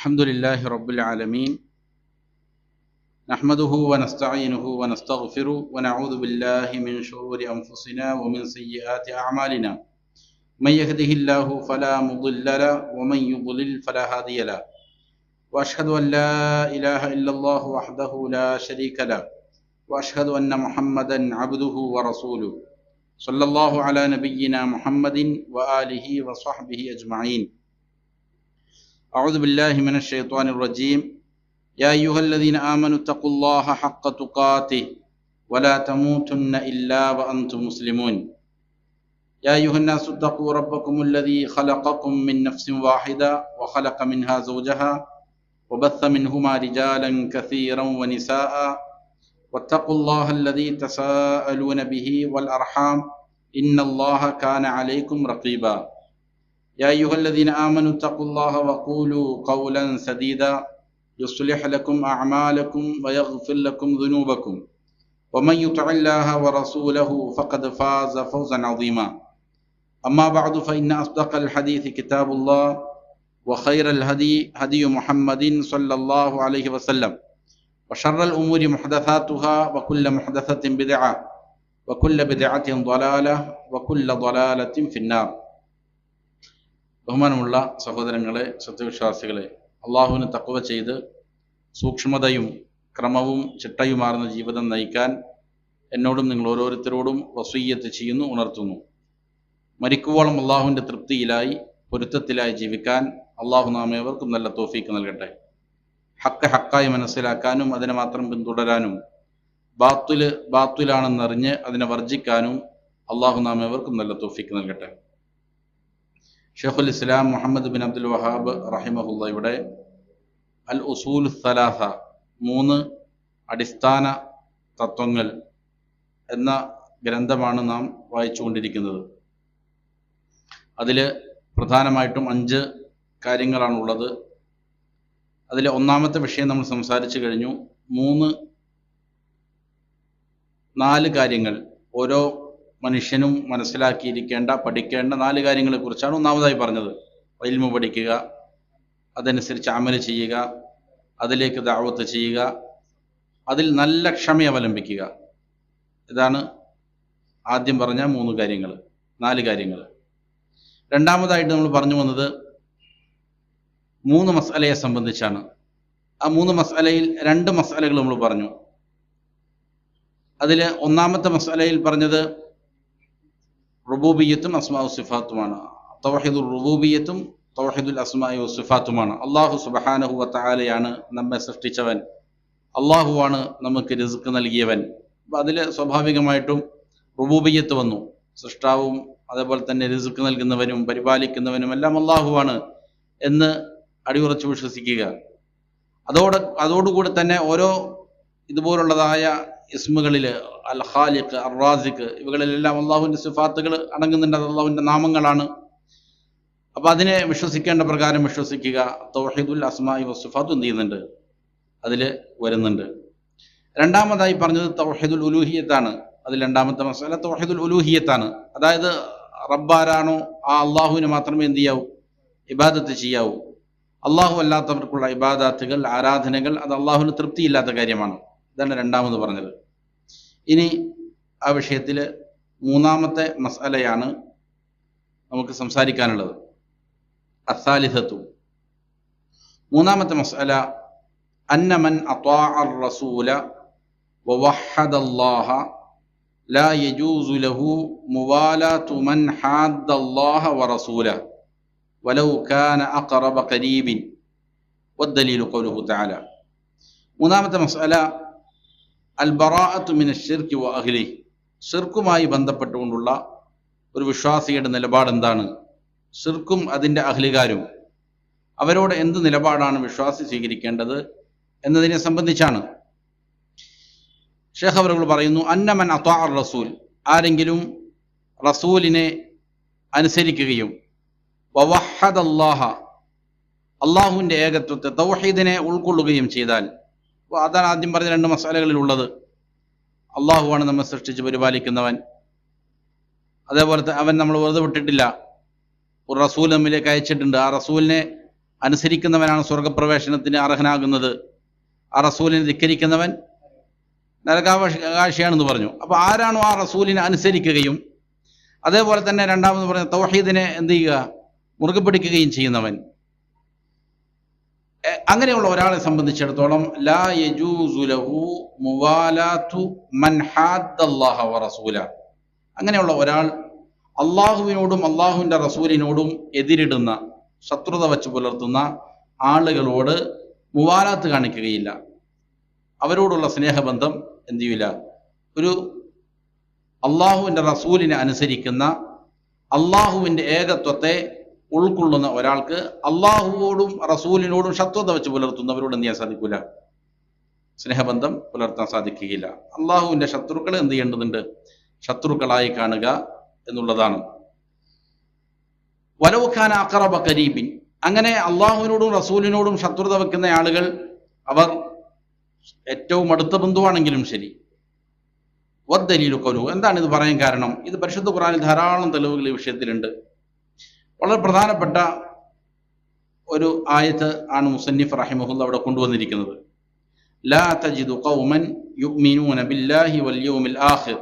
الحمد لله رب العالمين نحمده ونستعينه ونستغفره ونعوذ بالله من شرور أنفسنا ومن سيئات أعمالنا من يهده الله فلا مضل له ومن يضلل فلا هادي له وأشهد أن لا إله إلا الله وحده لا شريك له وأشهد أن محمدا عبده ورسوله صلى الله على نبينا محمد وآله وصحبه أجمعين. أعوذ بالله من الشيطان الرجيم. يا أيها الذين آمنوا اتقوا الله حق تقاته ولا تموتن إلا وأنتم مسلمون. يا أيها الناس اتقوا ربكم الذي خلقكم من نفس واحدة وخلق منها زوجها وبث منهما رجالا كثيرا ونساء واتقوا الله الذي تساءلون به والأرحام إن الله كان عليكم رقيبا. يا أيها الذين آمنوا اتقوا الله وقولوا قولا سديدا يصلح لكم أعمالكم ويغفر لكم ذنوبكم ومن يطع الله ورسوله فقد فاز فوزا عظيما. أما بعد فإن أصدق الحديث كتاب الله وخير الهدي هدي محمد صلى الله عليه وسلم وشر الأمور محدثاتها وكل محدثة بدعة وكل بدعة ضلالة وكل ضلالة في النار. ബഹുമാനമുള്ള സഹോദരങ്ങളെ, സത്യവിശ്വാസികളെ, അള്ളാഹുവിന് തഖ്വ ചെയ്ത് സൂക്ഷ്മതയും ക്രമവും ചിട്ടയുമാർന്ന ജീവിതം നയിക്കാൻ എന്നോടും നിങ്ങൾ ഓരോരുത്തരോടും വസിയ്യത്ത് ചെയ്യുന്നു, ഉണർത്തുന്നു. മരിക്കുവോളം അള്ളാഹുവിൻ്റെ തൃപ്തിയിലായി പൊരുത്തത്തിലായി ജീവിക്കാൻ അള്ളാഹു നാം ഏവർക്കും നല്ല തൗഫീക്ക് നൽകട്ടെ. ഹക്ക് ഹക്കായി മനസ്സിലാക്കാനും അതിനെ മാത്രം പിന്തുടരാനും ബാത്തുലാണെന്നറിഞ്ഞ് അതിനെ വർജിക്കാനും അള്ളാഹു നാം ഏവർക്കും നല്ല തൗഫീക്ക് നൽകട്ടെ. ഷെയ്ഖുൽ ഇസ്ലാം മുഹമ്മദ് ബിൻ അബ്ദുൽ വഹാബ് റഹിമഹുള്ളയുടെ അൽ ഉസൂൽ സലാസ, 3 അടിസ്ഥാന തത്വങ്ങൾ എന്ന ഗ്രന്ഥമാണ് നാം വായിച്ചുകൊണ്ടിരിക്കുന്നത്. അതിൽ പ്രധാനമായിട്ടും 5 കാര്യങ്ങളാണുള്ളത്. അതിലെ ഒന്നാമത്തെ വിഷയം നമ്മൾ സംസാരിച്ചു കഴിഞ്ഞു. 4 കാര്യങ്ങൾ ഓരോ മനുഷ്യനും മനസ്സിലാക്കിയിരിക്കേണ്ട, പഠിക്കേണ്ട 4 കാര്യങ്ങളെക്കുറിച്ചാണ് ഒന്നാമതായി പറഞ്ഞത്. ഇൽമു പഠിക്കുക, അതനുസരിച്ച് അമല് ചെയ്യുക, അതിലേക്ക് ദഅവത്ത് ചെയ്യുക, അതിൽ നല്ല ക്ഷമ അവലംബിക്കുക. ഇതാണ് ആദ്യം പറഞ്ഞ 4 കാര്യങ്ങൾ. രണ്ടാമതായിട്ട് നമ്മൾ പറഞ്ഞു വന്നത് 3 മസ്അലയെ സംബന്ധിച്ചാണ്. ആ 3 മസ്അലയിൽ 2 മസ്അലകൾ നമ്മൾ പറഞ്ഞു. അതിൽ ഒന്നാമത്തെ മസ്അലയിൽ പറഞ്ഞത് റുബൂബിയ്യത്തും അസ്മാഉ സിഫാത്തുമാണ്. തൗഹീദുൽ റുബൂബിയ്യത്തും തൗഹീദുൽ അസ്മാഇ വസിഫാത്തുമാണ്. അല്ലാഹു സുബ്ഹാനഹു വ തആലയാണ് നമ്മെ സൃഷ്ടിച്ചവൻ, അല്ലാഹുവാണ് നമുക്ക് റിസ്ക് നൽകിയവൻ. അപ്പോൾ അതിൽ സ്വാഭാവികമായിട്ടും റുബൂബിയ്യത്ത് വന്നു. സൃഷ്ടാവും അതേപോലെ തന്നെ റിസ്ക് നൽകുന്നവനും പരിപാലിക്കുന്നവനും എല്ലാം അല്ലാഹുവാണ് എന്ന് അടിയുറച്ച് വിശ്വസിക്കുക. അതോടുകൂടി തന്നെ ഓരോ ഇതുപോലുള്ളതായ ഇസ്മുകളിൽ അൽ ഖാലിഖ്, അർ റാസിഖ്, ഇവകളിലെല്ലാം അള്ളാഹുവിൻ്റെ സിഫാത്തുകൾ അടങ്ങുന്നുണ്ട്. അത് അള്ളാഹുവിൻ്റെ നാമങ്ങളാണ്. അപ്പോൾ അതിനെ വിശ്വസിക്കേണ്ട പ്രകാരം വിശ്വസിക്കുക. തൗഹീദുൽ അസ്മാഇ വസിഫാത്ത് എന്ത് ചെയ്യുന്നുണ്ട്, അതിൽ വരുന്നുണ്ട്. രണ്ടാമതായി പറഞ്ഞത് തൗഹീദുൽ ഉലൂഹിയത്താണ്. അതിൽ രണ്ടാമത്തെ മസല തൗഹീദുൽ ഉലൂഹിയത്താണ്. അതായത് റബ്ബാരാണോ ആ അള്ളാഹുവിന് മാത്രമേ എന്ത് ചെയ്യാവൂ, ഇബാദത്ത് ചെയ്യാവൂ. അള്ളാഹു അല്ലാത്തവർക്കുള്ള ഇബാദത്തുകൾ, ആരാധനകൾ അത് അള്ളാഹുവിന് തൃപ്തിയില്ലാത്ത കാര്യമാണ്. ഇതാണ് രണ്ടാമത് പറഞ്ഞത്. ഇനി ആ വിഷയത്തിൽ 3ാമത്തെ മസ്അലയാണ് നമുക്ക് സംസാരിക്കാനുള്ളത്. അസ്സാലിസത്തു, 3ാമത്തെ മസ്അല അന്ന മൻ അത്വാഅ റസൂല വവഹദല്ലാഹ ലാ യജൂസു ലഹു മുവാലാതു മൻ ഹാദ്ദല്ലാഹ വറസൂലഹു വലൗ കാന അഖറബ ഖരീബിൻ വദ്ദലീലു ഖൗലുഹു തആല. 3ാമത്തെ മസ്അല അൽ ബറാഅത്തു മിനശ് ശിർക്ക് വ അഹ്ലിഹി, ശിർക്കുമായി ബന്ധപ്പെട്ടുകൊണ്ടുള്ള ഒരു വിശ്വാസിയുടെ നിലപാട് എന്താണ്, ശിർക്കും അതിൻ്റെ അഹ്ലികാരും അവരോട് എന്ത് നിലപാടാണ് വിശ്വാസി സ്വീകരിക്കേണ്ടത് എന്നതിനെ സംബന്ധിച്ചാണ്. ഷേഖ് അവറുകൾ പറയുന്നു, അന്നമൻ അത്വാഅ റസൂൽ, ആരെങ്കിലും റസൂലിനെ അനുസരിക്കുകയും വവഹദല്ലാഹ, അള്ളാഹുവിൻ്റെ ഏകത്വത്തെ തൗഹീദിനെ ഉൾക്കൊള്ളുകയും ചെയ്താൽ, അതാണ് ആദ്യം പറഞ്ഞ 2 മസാലകളിലുള്ളത്. അള്ളാഹുവാണ് നമ്മെ സൃഷ്ടിച്ച് പരിപാലിക്കുന്നവൻ, അതേപോലെ അവൻ നമ്മൾ വെറുതെ വിട്ടിട്ടില്ല, ഒരു റസൂൽ നമ്മിലേക്ക് അയച്ചിട്ടുണ്ട്. ആ റസൂലിനെ അനുസരിക്കുന്നവനാണ് സ്വർഗപ്രവേശനത്തിന് അർഹനാകുന്നത്, ആ റസൂലിനെ ധിക്കരിക്കുന്നവൻ നരകാവകാശിയാണെന്ന് പറഞ്ഞു. അപ്പോൾ ആരാണോ ആ റസൂലിനെ അനുസരിക്കുകയും അതേപോലെ തന്നെ രണ്ടാമത് പറഞ്ഞ തൗഹീദിനെ എന്ത് ചെയ്യുക, മുറുകെ പിടിക്കുകയും ചെയ്യുന്നവൻ, അങ്ങനെയുള്ള ഒരാളെ സംബന്ധിച്ചിടത്തോളം ലാ യജൂസു ലഹു മുവാലാത്തു മൻ ഹാദ്ദല്ലാഹ വറസൂല, അങ്ങനെയുള്ള ഒരാൾ അള്ളാഹുവിനോടും അള്ളാഹുവിൻ്റെ റസൂലിനോടും എതിരിടുന്ന, ശത്രുത വച്ച് പുലർത്തുന്ന ആളുകളോട് മുവാലാത്ത് കാണിക്കുകയില്ല, അവരോടുള്ള സ്നേഹബന്ധം എന്ത് ചെയ്യില്ല. ഒരു അള്ളാഹുവിൻ്റെ റസൂലിനെ അനുസരിക്കുന്ന, അള്ളാഹുവിൻ്റെ ഏകത്വത്തെ ഉൾക്കൊള്ളുന്ന ഒരാൾക്ക് അള്ളാഹുവോടും റസൂലിനോടും ശത്രുത വെച്ച് പുലർത്തുന്നവരോട് എന്ത് ചെയ്യാൻ സാധിക്കില്ല, സ്നേഹബന്ധം പുലർത്താൻ സാധിക്കുകയില്ല. അള്ളാഹുവിൻ്റെ ശത്രുക്കൾ എന്ത് ചെയ്യേണ്ടതുണ്ട്, ശത്രുക്കളായി കാണുക എന്നുള്ളതാണ്. വലൗഖാന അഖറബ ഖരീബിൻ, അങ്ങനെ അള്ളാഹുവിനോടും റസൂലിനോടും ശത്രുത വെക്കുന്ന ആളുകൾ അവർ ഏറ്റവും അടുത്ത ബന്ധുവാണെങ്കിലും ശരി. വദ്ദലീലു ഖൗലുഹു, എന്താണ് ഇത് പറയാൻ കാരണം? ഇത് പരിശുദ്ധ ഖുർആനിൽ ധാരാളം തെളിവുകൾ ഈ വിഷയത്തിലുണ്ട്. വളരെ പ്രധാനപ്പെട്ട ഒരു ആയത്ത് ആണ് മുസന്നിഫ് റഹിമഹുല്ലാഹ് അവിടെ കൊണ്ടുവന്നിരിക്കുന്നത്. ലാ തജിദു ഖൗമൻ യുഅ്മിനൂന ബില്ലാഹി വൽ യൗമിൽ ആഖിർ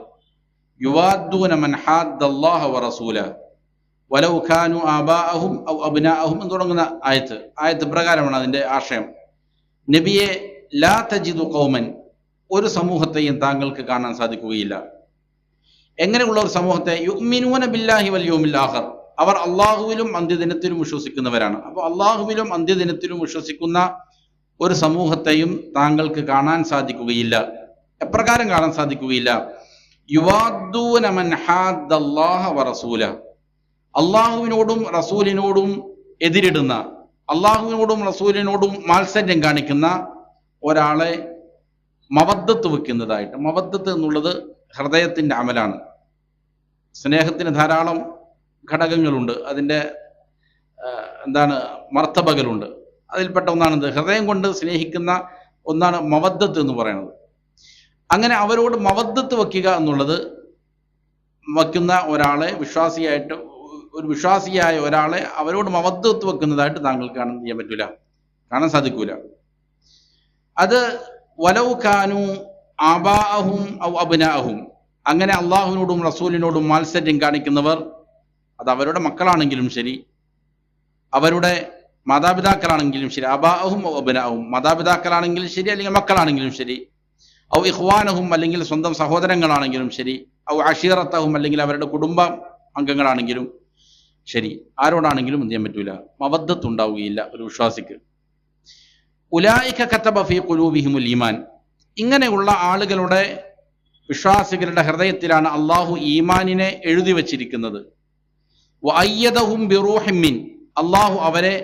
യുവാദ്ദൂന മൻ ഹാദ്ദല്ലാഹ വറസൂലഹു വലൗ കാനു ആബാഅഹും ഔ അബ്നാഅഹും എന്ന് തുടങ്ങുന്ന ആയത്ത് പ്രകാരമാണ് അതിൻ്റെ ആശയം. നബിയെ, ലാ തജിദു ഖൗമൻ, ഒരു സമൂഹത്തെയും താങ്കൾക്ക് കാണാൻ സാധിക്കുകയില്ല. എങ്ങനെയുള്ള ഒരു സമൂഹത്തെ? യുഅ്മിനൂന ബില്ലാഹി വൽ യൗമിൽ ആഖിർ, അവർ അള്ളാഹുവിലും അന്ത്യദിനത്തിലും വിശ്വസിക്കുന്നവരാണ്. അപ്പോൾ അള്ളാഹുവിലും അന്ത്യദിനത്തിലും വിശ്വസിക്കുന്ന ഒരു സമൂഹത്തെയും താങ്കൾക്ക് കാണാൻ സാധിക്കുകയില്ല. എപ്രകാരം കാണാൻ സാധിക്കുകയില്ല? യുവാദ്ദൂന മൻ ഹാദ്ദല്ലാഹ വറസൂലഹു, അള്ളാഹുവിനോടും റസൂലിനോടും എതിരിടുന്ന, അള്ളാഹുവിനോടും റസൂലിനോടും മാത്സര്യം കാണിക്കുന്ന ഒരാളെ മവദ്ദത്ത് വെക്കുന്നതായിട്ട്. മവദ്ദത്ത് എന്നുള്ളത് ഹൃദയത്തിൻ്റെ അമലാണ്. സ്നേഹത്തിന് ധാരാളം ഘടകങ്ങളുണ്ട്, അതിൻ്റെ മർത്തബകളുണ്ട്. അതിൽപ്പെട്ട ഒന്നാണ് ഹൃദയം കൊണ്ട് സ്നേഹിക്കുന്ന ഒന്നാണ് മവദ്ദത്ത് എന്ന് പറയുന്നത്. അങ്ങനെ അവരോട് മവദ്ദത്ത് വെക്കുക എന്നുള്ളത്, വയ്ക്കുന്ന ഒരാളെ വിശ്വാസിയായിട്ട്, ഒരു വിശ്വാസിയായ ഒരാളെ അവരോട് മവദ്ദത്ത് വെക്കുന്നതായിട്ട് താങ്കൾക്ക് കാണാൻ ചെയ്യാൻ പറ്റൂല, കാണാൻ സാധിക്കൂല. അത് വലൗ കാനു ആബാഅഹും ഔ അബ്നാഅഹും, അങ്ങനെ അള്ളാഹുവിനോടും റസൂലിനോടും മാത്സര്യം കാണിക്കുന്നവർ, അത് അവരുടെ മക്കളാണെങ്കിലും ശരി, അവരുടെ മാതാപിതാക്കളാണെങ്കിലും ശരി, ആബാഅഹും ഔ അബ്നാഅഹും, മാതാപിതാക്കളാണെങ്കിലും ശരി അല്ലെങ്കിൽ മക്കളാണെങ്കിലും ശരി, ഔ ഇഖ്വാനഹും, അല്ലെങ്കിൽ സ്വന്തം സഹോദരങ്ങളാണെങ്കിലും ശരി, ഔ അഷീറത്തഹും, അല്ലെങ്കിൽ അവരുടെ കുടുംബ അംഗങ്ങളാണെങ്കിലും ശരി, ആരോടാണെങ്കിലും എന്ത് ചെയ്യാൻ പറ്റൂല, മവദ്ദത്ത് ഉണ്ടാവുകയില്ല ഒരു വിശ്വാസിക്ക്. ഉലൈക കതബ ഫീ ഖുലൂബിഹിമുൽ ഈമാൻ, ഇങ്ങനെയുള്ള ആളുകളുടെ, വിശ്വാസികളുടെ ഹൃദയത്തിലാണ് അള്ളാഹു ഈമാനിനെ എഴുതി വച്ചിരിക്കുന്നത്. വഅയ്യദഹും ബിറൂഹിൻ മിൻ, അള്ളാഹു അവരെ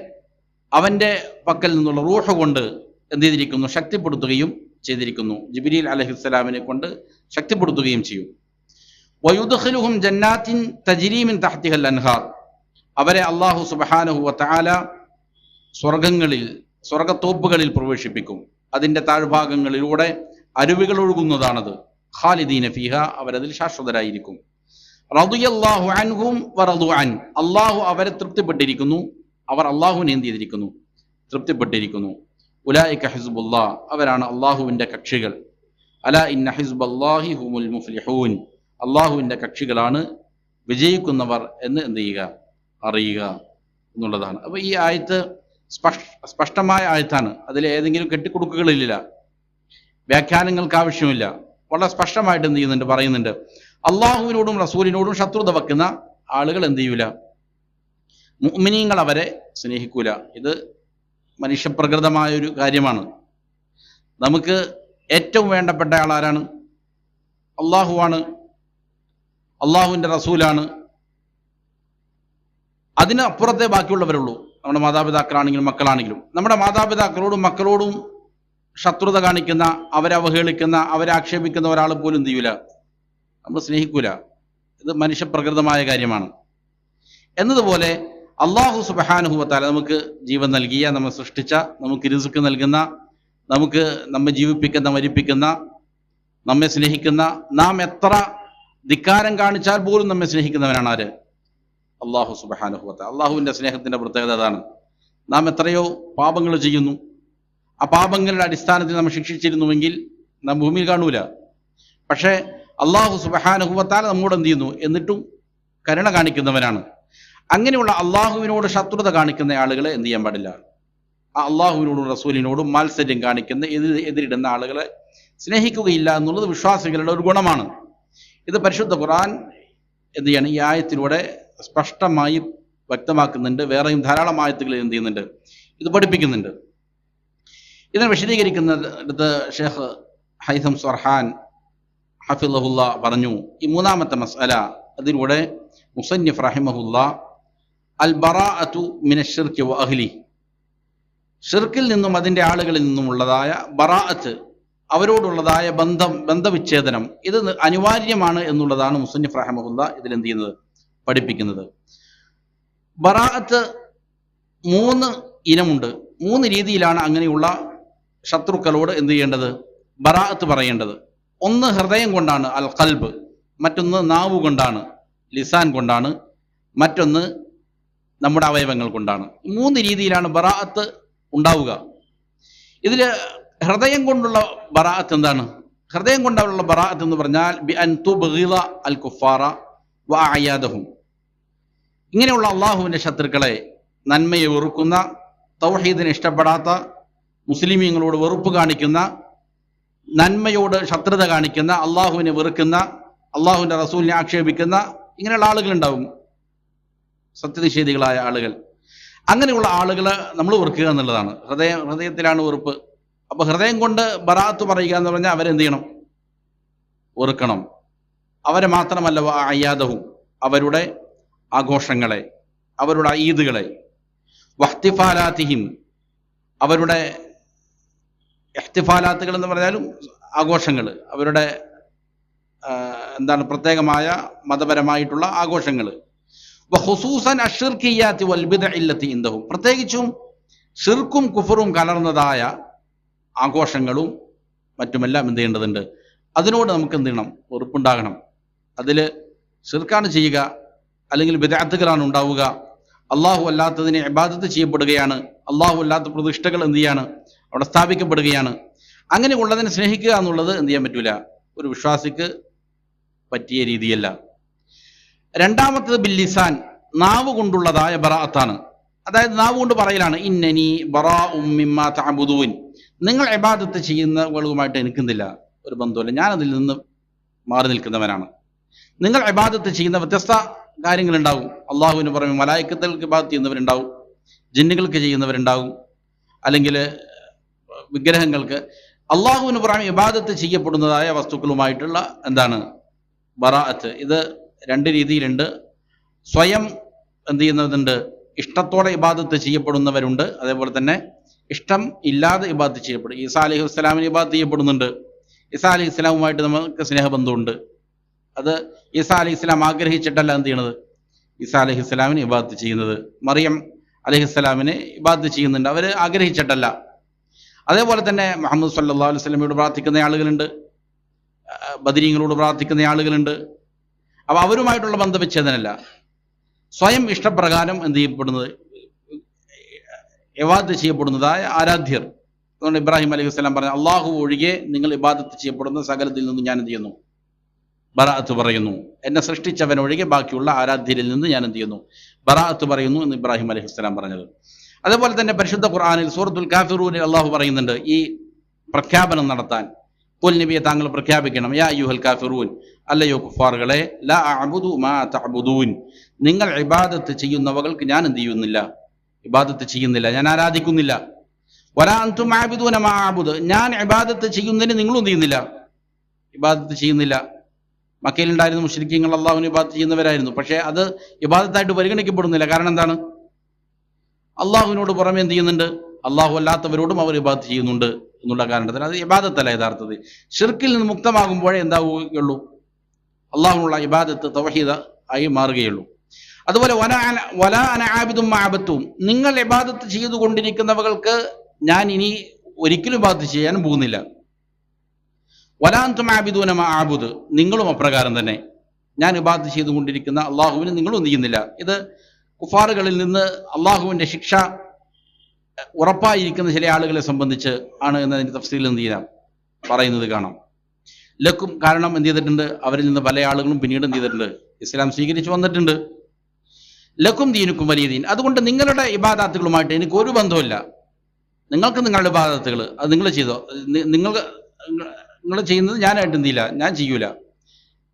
അവൻ്റെ പക്കൽ നിന്നുള്ള റൂഹ് കൊണ്ട് എന്ത് ചെയ്തിരിക്കുന്നു, ശക്തിപ്പെടുത്തുകയും ചെയ്തിരിക്കുന്നു. ജിബ്രീൽ അലൈഹിസ്സലാമിനെ കൊണ്ട് ശക്തിപ്പെടുത്തുകയും ചെയ്യും. വയുദ്ഖിലുഹും ജന്നാത്തിൻ തജ്രീ മിൻ തഹ്തിഹൽ അൻഹാർ, അവരെ അള്ളാഹു സുബ്ഹാനഹു വതആല സ്വർഗത്തോപ്പുകളിൽ പ്രവേശിപ്പിക്കും. അതിൻ്റെ താഴ്ഭാഗങ്ങളിലൂടെ അരുവികൾ ഒഴുകുന്നതാണത്. ഖാലിദീന ഫീഹ, അവരതിൽ ശാശ്വതരായിരിക്കും. റളിയല്ലാഹു അൻഹും വറളു അൻ, അള്ളാഹു അവരെ തൃപ്തിപ്പെട്ടിരിക്കുന്നു, അവർ അള്ളാഹുവിനെ എന്ത് ചെയ്തിരിക്കുന്നു, തൃപ്തിപ്പെട്ടിരിക്കുന്നു. ഉലൈക ഹിസ്ബുല്ലാഹ്, അവരാണ് അള്ളാഹുവിൻ്റെ കക്ഷികൾ. അലാ ഇന്ന ഹിസ്ബല്ലാഹി ഹുമുൽ മുഫ്ലിഹൂൻ, അള്ളാഹുവിൻ്റെ കക്ഷികളാണ് വിജയിക്കുന്നവർ എന്ന് എന്ത് ചെയ്യുക, അറിയുക എന്നുള്ളതാണ്. അപ്പോൾ ഈ ആയത്ത് സ്പഷ്ടമായ ആയത്താണ്. അതിൽ ഏതെങ്കിലും കെട്ടിക്കൊടുക്കുകളില്ല, വ്യാഖ്യാനങ്ങൾക്ക് ആവശ്യമില്ല. വളരെ സ്പഷ്ടമായിട്ട് എന്ത് ചെയ്യുന്നുണ്ട്, പറയുന്നുണ്ട്. അള്ളാഹുവിനോടും റസൂലിനോടും ശത്രുത വെക്കുന്ന ആളുകൾ എന്ത് ചെയ്യൂല, മുഅ്മിനീങ്ങൾ അവരെ സ്നേഹിക്കൂല. ഇത് മനുഷ്യപ്രകൃതമായൊരു കാര്യമാണ്. നമുക്ക് ഏറ്റവും വേണ്ടപ്പെട്ട ആൾ ആരാണ്? അള്ളാഹുവാണ്, അള്ളാഹുവിൻ്റെ റസൂലാണ്. അതിന് അപ്പുറത്തെ ബാക്കിയുള്ളവരുള്ളൂ. നമ്മുടെ മാതാപിതാക്കളാണെങ്കിലും മക്കളാണെങ്കിലും. നമ്മുടെ മാതാപിതാക്കളോടും മക്കളോടും ശത്രുത കാണിക്കുന്ന, അവരെ അവഹേളിക്കുന്ന, അവരെ ആക്ഷേപിക്കുന്ന ഒരാൾ പോലും എന്ത് ചെയ്യൂല, നമ്മൾ സ്നേഹിക്കൂല. ഇത് മനുഷ്യപ്രകൃതമായ കാര്യമാണ്. എന്നതുപോലെ അള്ളാഹു സുബ്ഹാനഹു വതആല നമുക്ക് ജീവൻ നൽകിയ, നമ്മെ സൃഷ്ടിച്ച, നമുക്ക് റിസ്ക് നൽകുന്ന, നമ്മെ ജീവിപ്പിക്കുന്ന, മരിപ്പിക്കുന്ന, നമ്മെ സ്നേഹിക്കുന്ന, നാം എത്ര ധിക്കാരം കാണിച്ചാൽ പോലും നമ്മെ സ്നേഹിക്കുന്നവനാണ് ആര്? അള്ളാഹു സുബ്ഹാനഹു വതആല. അള്ളാഹുവിൻ്റെ സ്നേഹത്തിൻ്റെ പ്രത്യേകത അതാണ്. നാം എത്രയോ പാപങ്ങൾ ചെയ്യുന്നു. ആ പാപങ്ങളുടെ അടിസ്ഥാനത്തിൽ നാം ശിക്ഷിച്ചിരുന്നുവെങ്കിൽ നാം ഭൂമിയിൽ കാണൂല. പക്ഷേ അള്ളാഹു സുബ്ഹാനഹു വ തആല നമ്മോട് എന്ത് ചെയ്യുന്നു? എന്നിട്ടും കരുണ കാണിക്കുന്നവനാണ്. അങ്ങനെയുള്ള അള്ളാഹുവിനോട് ശത്രുത കാണിക്കുന്ന ആളുകളെ എന്ത് ചെയ്യാൻ പാടില്ല? ആ അള്ളാഹുവിനോടും റസൂലിനോടും മാത്സര്യം കാണിക്കുന്ന എതിരിടുന്ന ആളുകളെ സ്നേഹിക്കുകയില്ല എന്നുള്ളത് വിശ്വാസികളുടെ ഒരു ഗുണമാണ്. ഇത് പരിശുദ്ധ ഖുർആൻ എന്ത് ചെയ്യാണ്? ഈ ആയത്തിലൂടെ സ്പഷ്ടമായി വ്യക്തമാക്കുന്നുണ്ട്. വേറെയും ധാരാളം ആയത്തുകൾ എന്ത് ചെയ്യുന്നുണ്ട്? ഇത് പഠിപ്പിക്കുന്നുണ്ട്. ഇതിനെ വിശദീകരിക്കുന്നിടത്ത് ഷേഖ് ഹൈസം സർഹാൻ ഹഫിളഹുല്ല പറഞ്ഞു, ഈ മൂന്നാമത്തെ മസ്അല അതിലൂടെ മുസന്നിഫ് റഹിമഹുല്ല അൽ ബറാഅതു മിനശ് ശിർക്ക് വ അഹ്ലി, ഷിർക്കിൽ നിന്നും അതിൻ്റെ ആളുകളിൽ നിന്നുമുള്ളതായ ബറാഅത്ത്, അവരോടുള്ളതായ ബന്ധവിച്ഛേദനം, ഇത് അനിവാര്യമാണ് എന്നുള്ളതാണ് മുസന്നിഫ് റഹിമഹുല്ല ഇതിൽ എന്ത് ചെയ്യുന്നത്? പഠിപ്പിക്കുന്നത്. ബറാഅത്ത് 3 ഇനമുണ്ട്. 3 രീതിയിലാണ് അങ്ങനെയുള്ള ശത്രുക്കളോട് എന്ത് ചെയ്യേണ്ടത്? ബറാഅത്ത് പറയേണ്ടത്. ഒന്ന് ഹൃദയം കൊണ്ടാണ്, അൽ ഖൽബ്. മറ്റൊന്ന് നാവ് കൊണ്ടാണ്, ലിസാൻ കൊണ്ടാണ്. മറ്റൊന്ന് നമ്മുടെ അവയവങ്ങൾ കൊണ്ടാണ്. 3 രീതിയിലാണ് ബറാഅത്ത് ഉണ്ടാവുക. ഇതിൽ ഹൃദയം കൊണ്ടുള്ള ബറാഅത്ത് എന്താണ്? ഹൃദയം കൊണ്ടുള്ള ബറാഅത്ത് എന്ന് പറഞ്ഞാൽ ബി അൻ തുബ്ഗിള അൽ കുഫാറ വ അയാദഹും, ഇങ്ങനെയുള്ള അള്ളാഹുവിൻ്റെ ശത്രുക്കളെ, നന്മയെ വെറുക്കുന്ന, തൗഹീദിനെ ഇഷ്ടപ്പെടാത്ത, മുസ്ലിമീങ്ങളോട് വെറുപ്പ് കാണിക്കുന്ന, നന്മയോട് ശത്രുത കാണിക്കുന്ന, അള്ളാഹുവിനെ വെറുക്കുന്ന, അള്ളാഹുവിൻ്റെ റസൂലിനെ ആക്ഷേപിക്കുന്ന ഇങ്ങനെയുള്ള ആളുകളുണ്ടാവും, സത്യനിഷേധികളായ ആളുകൾ. അങ്ങനെയുള്ള ആളുകളെ നമ്മൾ വെറുക്കുക എന്നുള്ളതാണ്. ഹൃദയത്തിലാണ് വെറുപ്പ്. അപ്പോൾ ഹൃദയം കൊണ്ട് ബറാഅത്ത് പറയുക എന്ന് പറഞ്ഞാൽ അവരെന്ത് ചെയ്യണം? വെറുക്കണം. അവരെ മാത്രമല്ല അയ്യാദഹും, അവരുടെ ആഘോഷങ്ങളെ, അവരുടെ ഈദുകളെ, വഹ്തിഫാലാത്തിഹിം, അവരുടെ ഇഹ്തിഫാലാത്തുകൾ എന്ന് പറഞ്ഞാലും ആഘോഷങ്ങൾ, അവരുടെ എന്താണ് പ്രത്യേകമായ മതപരമായിട്ടുള്ള ആഘോഷങ്ങൾ. വഖുസൂസൻ അശ്ശിർക്കിയ്യാത്തി വൽ ബിദ്അഇല്ലത്തി ഇൻദഹും, പ്രത്യേകിച്ചും ഷിർക്കും കുഫറും കലർന്നതായ ആഘോഷങ്ങളും മറ്റുമെല്ലാം എന്ത് ചെയ്യേണ്ടതുണ്ട്? അതിനോട് നമുക്ക് എന്ത് ചെയ്യണം? വെറുപ്പുണ്ടാകണം. അതിൽ ഷിർക്കാണ് ചെയ്യുക, അല്ലെങ്കിൽ ബിദ്അത്തുകളാണ് ഉണ്ടാവുക, അള്ളാഹു അല്ലാത്തതിനെ ഇബാദത്ത് ചെയ്യപ്പെടുകയാണ്, അള്ളാഹു അല്ലാത്ത പ്രതിഷ്ഠകൾ എന്ത് ചെയ്യാണ്? അവിടെ സ്ഥാപിക്കപ്പെടുകയാണ്. അങ്ങനെയുള്ളതിനെ സ്നേഹിക്കുക എന്നുള്ളത് എന്ത് ചെയ്യാൻ പറ്റൂല? ഒരു വിശ്വാസിക്ക് പറ്റിയ രീതിയല്ല. രണ്ടാമത്തത് ബില്ലിസാൻ, നാവ് കൊണ്ടുള്ളതായ ബറാഅത്താണ്. അതായത് നാവ് കൊണ്ട് പറയലാണ്, ഇന്നനി ബറാഉം മിമ്മാ തഅബുദൂൻ, നിങ്ങൾ ഇബാദത്ത് ചെയ്യുന്നവളുമായിട്ട് എനിക്കെന്തില്ല? ഒരു ബന്ധമില്ല, ഞാനതിൽ നിന്ന് മാറി നിൽക്കുന്നവനാണ്. നിങ്ങൾ ഇബാദത്ത് ചെയ്യുന്ന വ്യത്യസ്ത കാര്യങ്ങളുണ്ടാവും. അള്ളാഹുവിന് പുറമെ മലായിക്കത്തുകൾക്ക് ഇബാദത്ത് ചെയ്യുന്നവരുണ്ടാവും, ജിന്നുകൾക്ക് ചെയ്യുന്നവരുണ്ടാവും, അല്ലെങ്കിൽ വിഗ്രഹങ്ങൾക്ക്. അള്ളാഹുവിന് പുറമെ ഇബാദത്ത് ചെയ്യപ്പെടുന്നതായ വസ്തുക്കളുമായിട്ടുള്ള എന്താണ്? ബറാഅത്ത്. ഇത് 2 രീതിയിലുണ്ട്. സ്വയം എന്ത് ചെയ്യുന്നതുണ്ട്? ഇഷ്ടത്തോടെ ഇബാദത്ത് ചെയ്യപ്പെടുന്നവരുണ്ട്. അതേപോലെ തന്നെ ഇഷ്ടം ഇല്ലാതെ ഇബാദത്ത് ചെയ്യപ്പെടും. ഈസാ അലൈഹി വസ്സലാമിന് ഇബാദത്ത് ചെയ്യപ്പെടുന്നുണ്ട്. ഈസാ അലൈഹി സ്വലാമുമായിട്ട് നമുക്ക് സ്നേഹബന്ധമുണ്ട്. അത് ഈസാ അലൈഹി സ്വലാം ആഗ്രഹിച്ചിട്ടല്ല എന്ത് ചെയ്യണത്? ഈസാ അലൈഹി സ്വലാമിന് ഇബാദത്ത് ചെയ്യുന്നത്. മറിയം അലൈഹി സ്വലാമിന് ഇബാദത്ത് ചെയ്യുന്നുണ്ട്, അവർ ആഗ്രഹിച്ചിട്ടല്ല. അതേപോലെ തന്നെ മുഹമ്മദ് സല്ലല്ലാഹു അലൈഹി വസല്ലമയോട് പ്രാർത്ഥിക്കുന്ന ആളുകളുണ്ട്, ബദരീങ്ങളോട് പ്രാർത്ഥിക്കുന്ന ആളുകളുണ്ട്. അപ്പോൾ അവരുമായിട്ടുള്ള ബന്ധവിച്ഛേദനല്ല, സ്വയം ഇഷ്ടപ്രകാരം എന്ത് ചെയ്യപ്പെടുന്നത്? ഇബാദത്ത് ചെയ്യപ്പെടുന്നതായ ആരാധ്യർ. അതുകൊണ്ട് ഇബ്രാഹിം അലൈഹി സ്വലാം പറഞ്ഞു, അള്ളാഹു ഒഴികെ നിങ്ങൾ ഇബാദത്ത് ചെയ്യപ്പെടുന്ന സകലത്തിൽ നിന്നും ഞാൻ എന്ത് ചെയ്യുന്നു? ബറാഅത്ത് പറയുന്നു. എന്നെ സൃഷ്ടിച്ചവൻ ഒഴികെ ബാക്കിയുള്ള ആരാധ്യരിൽ നിന്ന് ഞാൻ എന്ത് ചെയ്യുന്നു? ബറാഅത്ത് പറയുന്നു എന്ന് ഇബ്രാഹിം അലൈഹി സ്വലാം പറഞ്ഞത്. അതേപോലെ തന്നെ പരിശുദ്ധ ഖുർആനിൽ സൂറത്തുൽ കാഫിറൂനിൽ അള്ളാഹു പറയുന്നുണ്ട് ഈ പ്രഖ്യാപനം നടത്താൻ. ഖുൽ നബിയെ താങ്കൾ പ്രഖ്യാപിക്കണം, യാ അയ്യുഹൽ കാഫിറൂൻ, അല്ലയോ കുഫാറുകളെ, ലാ അഅബുദു മാ തഅബുദൂൻ, നിങ്ങൾ ഇബാദത്ത് ചെയ്യുന്നവകൾക്ക് ഞാൻ എന്ത് ചെയ്യുന്നില്ല? ഇബാദത്ത് ചെയ്യുന്നില്ല, ഞാൻ ആരാധിക്കുന്നില്ല. വലാ അൻതും ആബിദൂന മാ അഅബുദു, ഞാൻ ഇബാദത്ത് ചെയ്യുന്നതിന് നിങ്ങളും എന്ത് ചെയ്യുന്നില്ല? ഇബാദത്ത് ചെയ്യുന്നില്ല. മക്കയിലുണ്ടായിരുന്ന മുശ്രിക്കീങ്ങൾ അള്ളാഹുവിന് ഇബാദത്ത് ചെയ്യുന്നവരായിരുന്നു. പക്ഷേ അത് ഇബാദത്തായിട്ട് പരിഗണിക്കപ്പെടുന്നില്ല. കാരണം എന്താണ്? അള്ളാഹുവിനോട് പുറമെ എന്ത് ചെയ്യുന്നുണ്ട്? അള്ളാഹു അല്ലാത്തവരോടും അവർ ഇബാദത്ത് ചെയ്യുന്നുണ്ട് എന്നുള്ള കാരണത്തിൽ അത് ഇബാദത്തല്ല യഥാർത്ഥത്തിൽ. ഷിർക്കിൽ നിന്ന് മുക്തമാകുമ്പോഴേ എന്താവുകയുള്ളൂ? അള്ളാഹുനുള്ള ഇബാദത്ത് തൗഹീദ് ആയി മാറുകയുള്ളൂ. അതുപോലെ വലാ അന ആബിദും മാ അബദ്തും, നിങ്ങൾ ഇബാദത്ത് ചെയ്തുകൊണ്ടിരിക്കുന്നവകൾക്ക് ഞാൻ ഇനി ഒരിക്കലും ഇബാദത്ത് ചെയ്യാനും പോകുന്നില്ല. വലാ അൻതും ആബിദൂന മാ അഅബുദ്, നിങ്ങളും അപ്രകാരം തന്നെ, ഞാൻ ഇബാദത്ത് ചെയ്തുകൊണ്ടിരിക്കുന്ന അള്ളാഹുവിന് നിങ്ങളും എന്ത് ചെയ്യുന്നില്ല. ഇത് കുഫാറുകളിൽ നിന്ന് അള്ളാഹുവിൻ്റെ ശിക്ഷ ഉറപ്പായിരിക്കുന്ന ചില ആളുകളെ സംബന്ധിച്ച് ആണ് എന്നതിൻ്റെ തഫ്സീൽ എന്ത് ചെയ്യാം പറയുന്നത് കാണാം. ലക്കും കാരണം എന്ത് ചെയ്തിട്ടുണ്ട്, അവരിൽ നിന്ന് പല ആളുകളും പിന്നീട് എന്ത് ചെയ്തിട്ടുണ്ട്, ഇസ്ലാം സ്വീകരിച്ചു വന്നിട്ടുണ്ട്. ലക്കും ദീനുക്കും വലിയ ദീൻ, അതുകൊണ്ട് നിങ്ങളുടെ ഇബാദാത്തുകളുമായിട്ട് എനിക്ക് ഒരു ബന്ധമില്ല. നിങ്ങൾക്ക് നിങ്ങളുടെ ഇബാദത്തുകൾ അത് നിങ്ങൾ ചെയ്തോ, നിങ്ങൾ ചെയ്യുന്നത് ഞാനായിട്ട് എന്ത് ചെയ്യില്ല, ഞാൻ ചെയ്യൂല,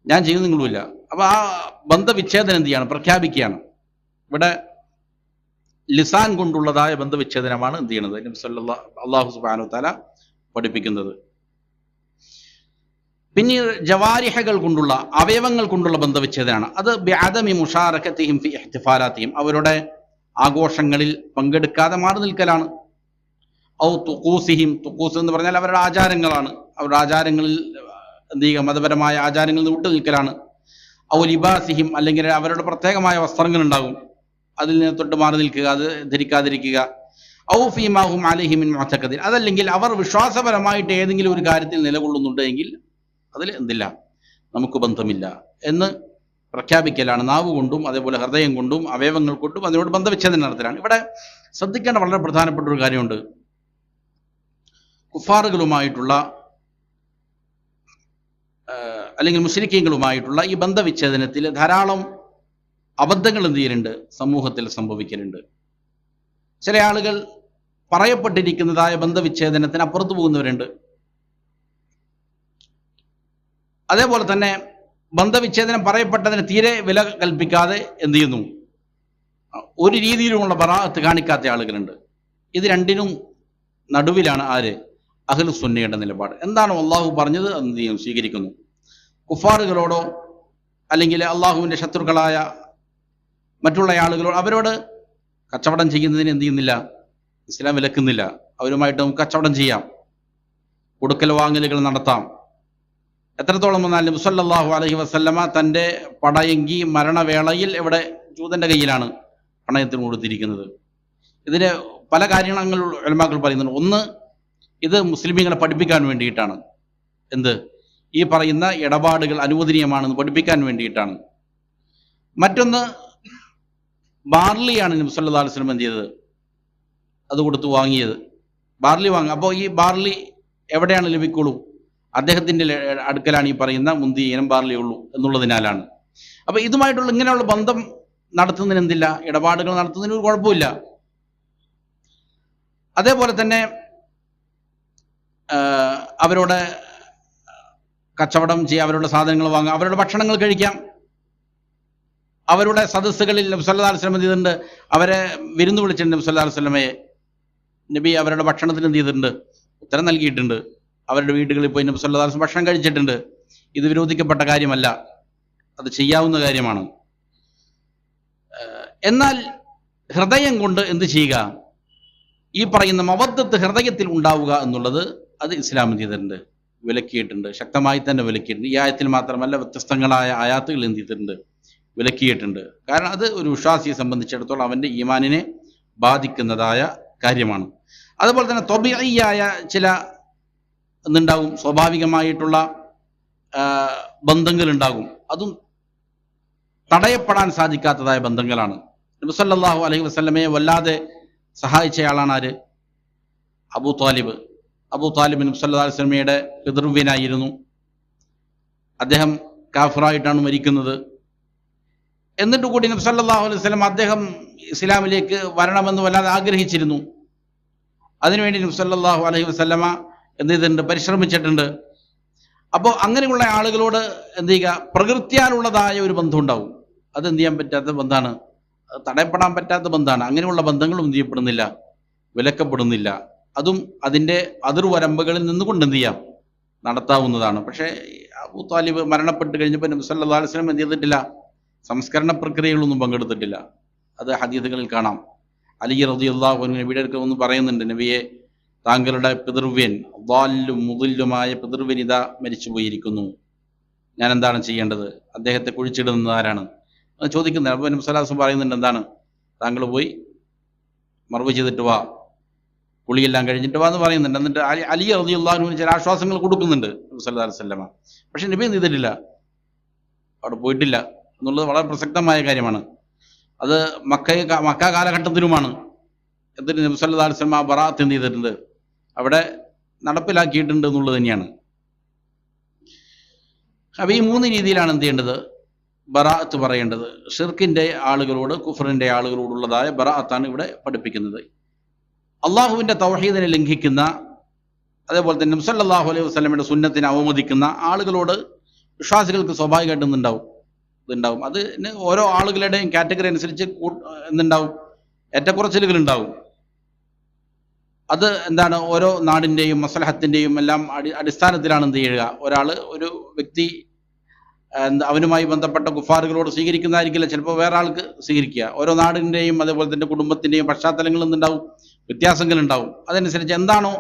ഞാൻ ചെയ്യുന്നത് നിങ്ങളുമില്ല. അപ്പൊ ആ ബന്ധവിച്ഛേദനം എന്ത് ചെയ്യാണ്, പ്രഖ്യാപിക്കുകയാണ്. ഇവിടെ ലിസാൻ കൊണ്ടുള്ളതായ ബന്ധവിച്ഛേദനമാണ് എന്ത് ചെയ്യണത്, നബി സല്ലല്ലാഹു അല്ലാഹു സുബ്ഹാനഹു വതആല പഠിപ്പിക്കുന്നത്. പിന്നീട് ജവാരിഹകൾ കൊണ്ടുള്ള, അവയവങ്ങൾ കൊണ്ടുള്ള ബന്ധവിച്ഛേദനമാണ്. അത് ബിഅദമി മുശാറകതിഹിം ഫി ഇഹ്തിഫാലാതിഹിം, അവരുടെ ആഘോഷങ്ങളിൽ പങ്കെടുക്കാതെ മാറി നിൽക്കലാണ്. ഔ തുഖൂസിഹിം, തുഖൂസ് എന്ന് പറഞ്ഞാൽ അവരുടെ ആചാരങ്ങളാണ്, അവരുടെ ആചാരങ്ങളിൽ എന്ത് ചെയ്യുക, മതപരമായ ആചാരങ്ങളിൽ നിന്ന് വിട്ടു നിൽക്കലാണ്. ഔ ലിബാസിഹിം, അല്ലെങ്കിൽ അവരുടെ പ്രത്യേകമായ വസ്ത്രങ്ങൾ ഉണ്ടാകും, അതിൽ നിന്ന് തൊട്ട് മാറി നിൽക്കുക, അത് ധരിക്കാതിരിക്കുക. ഔ ഫീമാ ഹും അലൈഹി മിൻ മുഅ്തഖദിൻ, അതല്ലെങ്കിൽ അവർ വിശ്വാസപരമായിട്ട് ഏതെങ്കിലും ഒരു കാര്യത്തിൽ നിലകൊള്ളുന്നുണ്ടെങ്കിൽ അതിൽ എന്തില്ല, നമുക്ക് ബന്ധമില്ല എന്ന് പ്രഖ്യാപിക്കലാണ്. നാവ് കൊണ്ടും അതേപോലെ ഹൃദയം കൊണ്ടും അവയവങ്ങൾ കൊണ്ടും അതിനോട് ബന്ധവിച്ഛേദനം നടത്തലാണ്. ഇവിടെ ശ്രദ്ധിക്കേണ്ട വളരെ പ്രധാനപ്പെട്ട ഒരു കാര്യമുണ്ട്. കുഫാറുകളുമായിട്ടുള്ള അല്ലെങ്കിൽ മുശ്രിക്കീങ്ങളുമായിട്ടുള്ള ഈ ബന്ധവിച്ഛേദനത്തിൽ ധാരാളം അബദ്ധങ്ങൾ എന്ത് ചെയ്യലുണ്ട്, സമൂഹത്തിൽ സംഭവിക്കലുണ്ട്. ചില ആളുകൾ പറയപ്പെട്ടിരിക്കുന്നതായ ബന്ധവിച്ഛേദനത്തിന് അപ്പുറത്ത് പോകുന്നവരുണ്ട്. അതേപോലെ തന്നെ ബന്ധവിച്ഛേദനം പറയപ്പെട്ടതിന് തീരെ വില കൽപ്പിക്കാതെ എന്ത് ചെയ്യുന്നു, ഒരു രീതിയിലുമുള്ള ബറാഅത്ത് കാണിക്കാത്ത ആളുകളുണ്ട്. ഇത് രണ്ടിനും നടുവിലാണ് ആര്, അഹ്ലു സുന്നയുടെ നിലപാട്. എന്താണോ അള്ളാഹു പറഞ്ഞത് അത് എന്ത് ചെയ്യും, സ്വീകരിക്കുന്നു. കുഫാറുകളോടോ അല്ലെങ്കിൽ അള്ളാഹുവിൻ്റെ ശത്രുക്കളായ മറ്റുള്ള ആളുകളോട് അവരോട് കച്ചവടം ചെയ്യുന്നതിന് എന്ത് ചെയ്യുന്നില്ല, ഇസ്ലാം വിലക്കുന്നില്ല. അവരുമായിട്ട് നമുക്ക് കച്ചവടം ചെയ്യാം, കൊടുക്കൽ വാങ്ങലുകൾ നടത്താം. എത്രത്തോളം വന്നാൽ നബി സല്ലല്ലാഹു അലൈഹി വസല്ലമ തൻ്റെ പടയങ്കി മരണവേളയിൽ എവിടെ ജൂതന്റെ കയ്യിലാണ് പണയത്തിന് കൊടുത്തിരിക്കുന്നത്. ഇതിന് പല കാര്യങ്ങൾ ഉലമാക്കൾ പറയുന്നുണ്ട്. ഒന്ന്, ഇത് മുസ്ലിമീങ്ങളെ പഠിപ്പിക്കാൻ വേണ്ടിയിട്ടാണ്. എന്ത്, ഈ പറയുന്ന ഇടപാടുകൾ അനുവദനീയമാണെന്ന് പഠിപ്പിക്കാൻ വേണ്ടിയിട്ടാണ്. മറ്റൊന്ന്, ബാർലിയാണ് നബി സല്ലല്ലാഹു അലൈഹി വസല്ലം എന്ത് ചെയ്തത്, അത് കൊടുത്ത് വാങ്ങിയത്. ബാർലി വാങ്ങുക. അപ്പോൾ ഈ ബാർലി എവിടെയാണ് ലഭിക്കുള്ളൂ, അദ്ദേഹത്തിൻ്റെ അടുക്കലാണ് ഈ പറയുന്ന മുന്തിയ ഇനം ബാർലി ഉള്ളൂ എന്നുള്ളതിനാലാണ്. അപ്പൊ ഇതുമായിട്ടുള്ള ഇങ്ങനെയുള്ള ബന്ധം നടത്തുന്നതിന് എന്തില്ല, ഇടപാടുകൾ നടത്തുന്നതിന് ഒരു കുഴപ്പമില്ല. അതേപോലെ തന്നെ അവരോട് കച്ചവടം ചെയ്യുക, അവരുടെ സാധനങ്ങൾ വാങ്ങുക, അവരുടെ ഭക്ഷണങ്ങൾ കഴിക്കാം. അവരുടെ സദസ്സുകളിൽ നബി സല്ലല്ലാഹു അലൈഹി വസല്ലം ചെയ്തിട്ടുണ്ട്, അവരെ വിരുന്ന് വിളിച്ചിട്ടുണ്ട്. നബി സല്ലല്ലാഹു അലൈഹി വസല്ലമയെ നബി അവരുടെ ഭക്ഷണത്തിന് എന്ത് ചെയ്തിട്ടുണ്ട്, ഉത്തരം നൽകിയിട്ടുണ്ട്. അവരുടെ വീടുകളിൽ പോയി നബി സല്ലല്ലാഹു അലൈഹി വസല്ലം ഭക്ഷണം കഴിച്ചിട്ടുണ്ട്. ഇത് വിരോധിക്കപ്പെട്ട കാര്യമല്ല, അത് ചെയ്യാവുന്ന കാര്യമാണ്. എന്നാൽ ഹൃദയം കൊണ്ട് എന്ത് ചെയ്യുക, ഈ പറയുന്ന മവദ്ദത്ത് ഹൃദയത്തിൽ ഉണ്ടാവുക എന്നുള്ളത് അത് ഇസ്ലാം എന്ത് ചെയ്തിട്ടുണ്ട്, വിലക്കിയിട്ടുണ്ട്, ശക്തമായി തന്നെ വിലക്കിയിട്ടുണ്ട്. ഈ ആയത്തിൽ മാത്രമല്ല, വ്യത്യസ്തങ്ങളായ ആയാത്തുകൾ എന്ത് ചെയ്തിട്ടുണ്ട്, വിലക്കിയിട്ടുണ്ട്. കാരണം അത് ഒരു വിശ്വാസിയെ സംബന്ധിച്ചിടത്തോളം അവൻ്റെ ഈമാനിനെ ബാധിക്കുന്നതായ കാര്യമാണ്. അതുപോലെ തന്നെ ത്വബീഇയായ ചില എന്തുണ്ടാകും, സ്വാഭാവികമായിട്ടുള്ള ബന്ധങ്ങളുണ്ടാകും. അതും തടയപ്പെടാൻ സാധിക്കാത്തതായ ബന്ധങ്ങളാണ്. നബി സല്ലല്ലാഹു അലൈഹി വസല്ലമയെ വല്ലാതെ സഹായിച്ചയാളാണ് ആര്, അബൂ ത്വാലിബ്. അബൂ ത്വാലിബ് നബി സല്ലല്ലാഹു അലൈഹി വസല്ലമയുടെ പിതൃവ്യനായിരുന്നു. അദ്ദേഹം കാഫിറായിട്ടാണ് മരിക്കുന്നത്. എന്നിട്ട് കൂടി നബി സല്ലല്ലാഹു അലൈഹി വസല്ലം അദ്ദേഹം ഇസ്ലാമിലേക്ക് വരണമെന്ന് വല്ലാതെ ആഗ്രഹിച്ചിരുന്നു. അതിനുവേണ്ടി നബി സല്ലല്ലാഹു അലൈഹി വസല്ലമ എന്ത് ചെയ്തിട്ടുണ്ട്, പരിശ്രമിച്ചിട്ടുണ്ട്. അപ്പോൾ അങ്ങനെയുള്ള ആളുകളോട് എന്ത് ചെയ്യുക, പ്രകൃത്യാലുള്ളതായ ഒരു ബന്ധം ഉണ്ടാവും. അത് എന്ത് ചെയ്യാൻ പറ്റാത്ത ബന്ധമാണ്, തടയപ്പെടാൻ പറ്റാത്ത ബന്ധമാണ്. അങ്ങനെയുള്ള ബന്ധങ്ങളും എന്ത് ചെയ്യപ്പെടുന്നില്ല, വിലക്കപ്പെടുന്നില്ല. അതും അതിൻ്റെ അതിർവരമ്പുകളിൽ നിന്നുകൊണ്ട് എന്ത് ചെയ്യാം, നടത്താവുന്നതാണ്. പക്ഷേ അബൂ ത്വാലിബ് മരണപ്പെട്ട് കഴിഞ്ഞപ്പോൾ നബി സല്ലല്ലാഹു അലൈഹി വസല്ലം എന്ത് ചെയ്തിട്ടില്ല, സംസ്കരണ പ്രക്രിയകളൊന്നും പങ്കെടുത്തിട്ടില്ല. അത് ഹദീസുകളിൽ കാണാം. അലി റളിയല്ലാഹു അൻഹു നബിയുടെ അടുക്കൽ ഒന്ന് പറയുന്നുണ്ട്, നബിയെ, താങ്കളുടെ പിതൃവ്യൻ ളാല്ലും മുദില്ലുമായ പിതൃവ്യൻ ഇതാ മരിച്ചു പോയിരിക്കുന്നു, ഞാൻ എന്താണ് ചെയ്യേണ്ടത്, അദ്ദേഹത്തെ കുഴിച്ചിടുന്നത് ആരാണ് അത് ചോദിക്കുന്നത്. അപ്പോൾ നബി സല്ലല്ലാഹു അലൈഹി വസല്ലം പറയുന്നുണ്ട്, എന്താണ്, താങ്കൾ പോയി മറവ് ചെയ്തിട്ട് വാ, കുളിയെല്ലാം കഴിഞ്ഞിട്ട് വാ എന്ന് പറയുന്നുണ്ട്. എന്നിട്ട് അലി റളിയല്ലാഹു അൻഹു ചില ആശ്വാസങ്ങൾ കൊടുക്കുന്നുണ്ട് നബി സല്ലല്ലാഹു അലൈഹി വസല്ലം. പക്ഷെ നബി എന്ത് ചെയ്തിട്ടില്ല, അവിടെ പോയിട്ടില്ല എന്നുള്ളത് വളരെ പ്രസക്തമായ കാര്യമാണ്. അത് മക്ക കാലഘട്ടത്തിലുമാണ്. എന്നിട്ട് നബി സല്ലല്ലാഹു അലൈഹി വസല്ലം ആ ബറാഅത്ത് എന്ത് ചെയ്തിട്ടുണ്ട്, അവിടെ നടപ്പിലാക്കിയിട്ടുണ്ട് എന്നുള്ളത് തന്നെയാണ്. അപ്പോൾ ഈ 3 രീതിയിലാണ് എന്ത് ചെയ്യേണ്ടത്, ബറാഅത്ത് പറയേണ്ടത്. ഷിർക്കിൻ്റെ ആളുകളോട്, കുഫറിൻ്റെ ആളുകളോടുള്ളതായ ബറാഅത്താണ് ഇവിടെ പഠിപ്പിക്കുന്നത്. അള്ളാഹുവിൻ്റെ തൗഹീദിനെ ലംഘിക്കുന്ന, അതേപോലെ തന്നെ നബി സല്ലല്ലാഹു അലൈഹി വസല്ലമയുടെ സുന്നത്തിനെ അവമതിക്കുന്ന ആളുകളോട് വിശ്വാസികൾക്ക് സ്വാഭാവികമായിട്ടും ഇതുണ്ടാവും. അതിന് ഓരോ ആളുകളുടെയും കാറ്റഗറി അനുസരിച്ച് എന്തുണ്ടാവും, ഏറ്റക്കുറച്ചിലുകൾ ഉണ്ടാവും. അത് എന്താണ്, ഓരോ നാടിൻ്റെയും മസ്ലഹത്തിൻ്റെയും എല്ലാം അടിസ്ഥാനത്തിലാണ് എന്ത് ചെയ്യുക. ഒരു വ്യക്തി അവനുമായി ബന്ധപ്പെട്ട കുഫാറുകളോട് സ്വീകരിക്കുന്നതായിരിക്കില്ല ചിലപ്പോൾ വേറെ ആൾക്ക് സ്വീകരിക്കുക. ഓരോ നാടിൻ്റെയും അതേപോലെ തന്നെ കുടുംബത്തിൻ്റെയും പശ്ചാത്തലങ്ങളിൽ നിന്നുണ്ടാവും, വ്യത്യാസങ്ങളുണ്ടാവും. അതനുസരിച്ച് എന്താണോ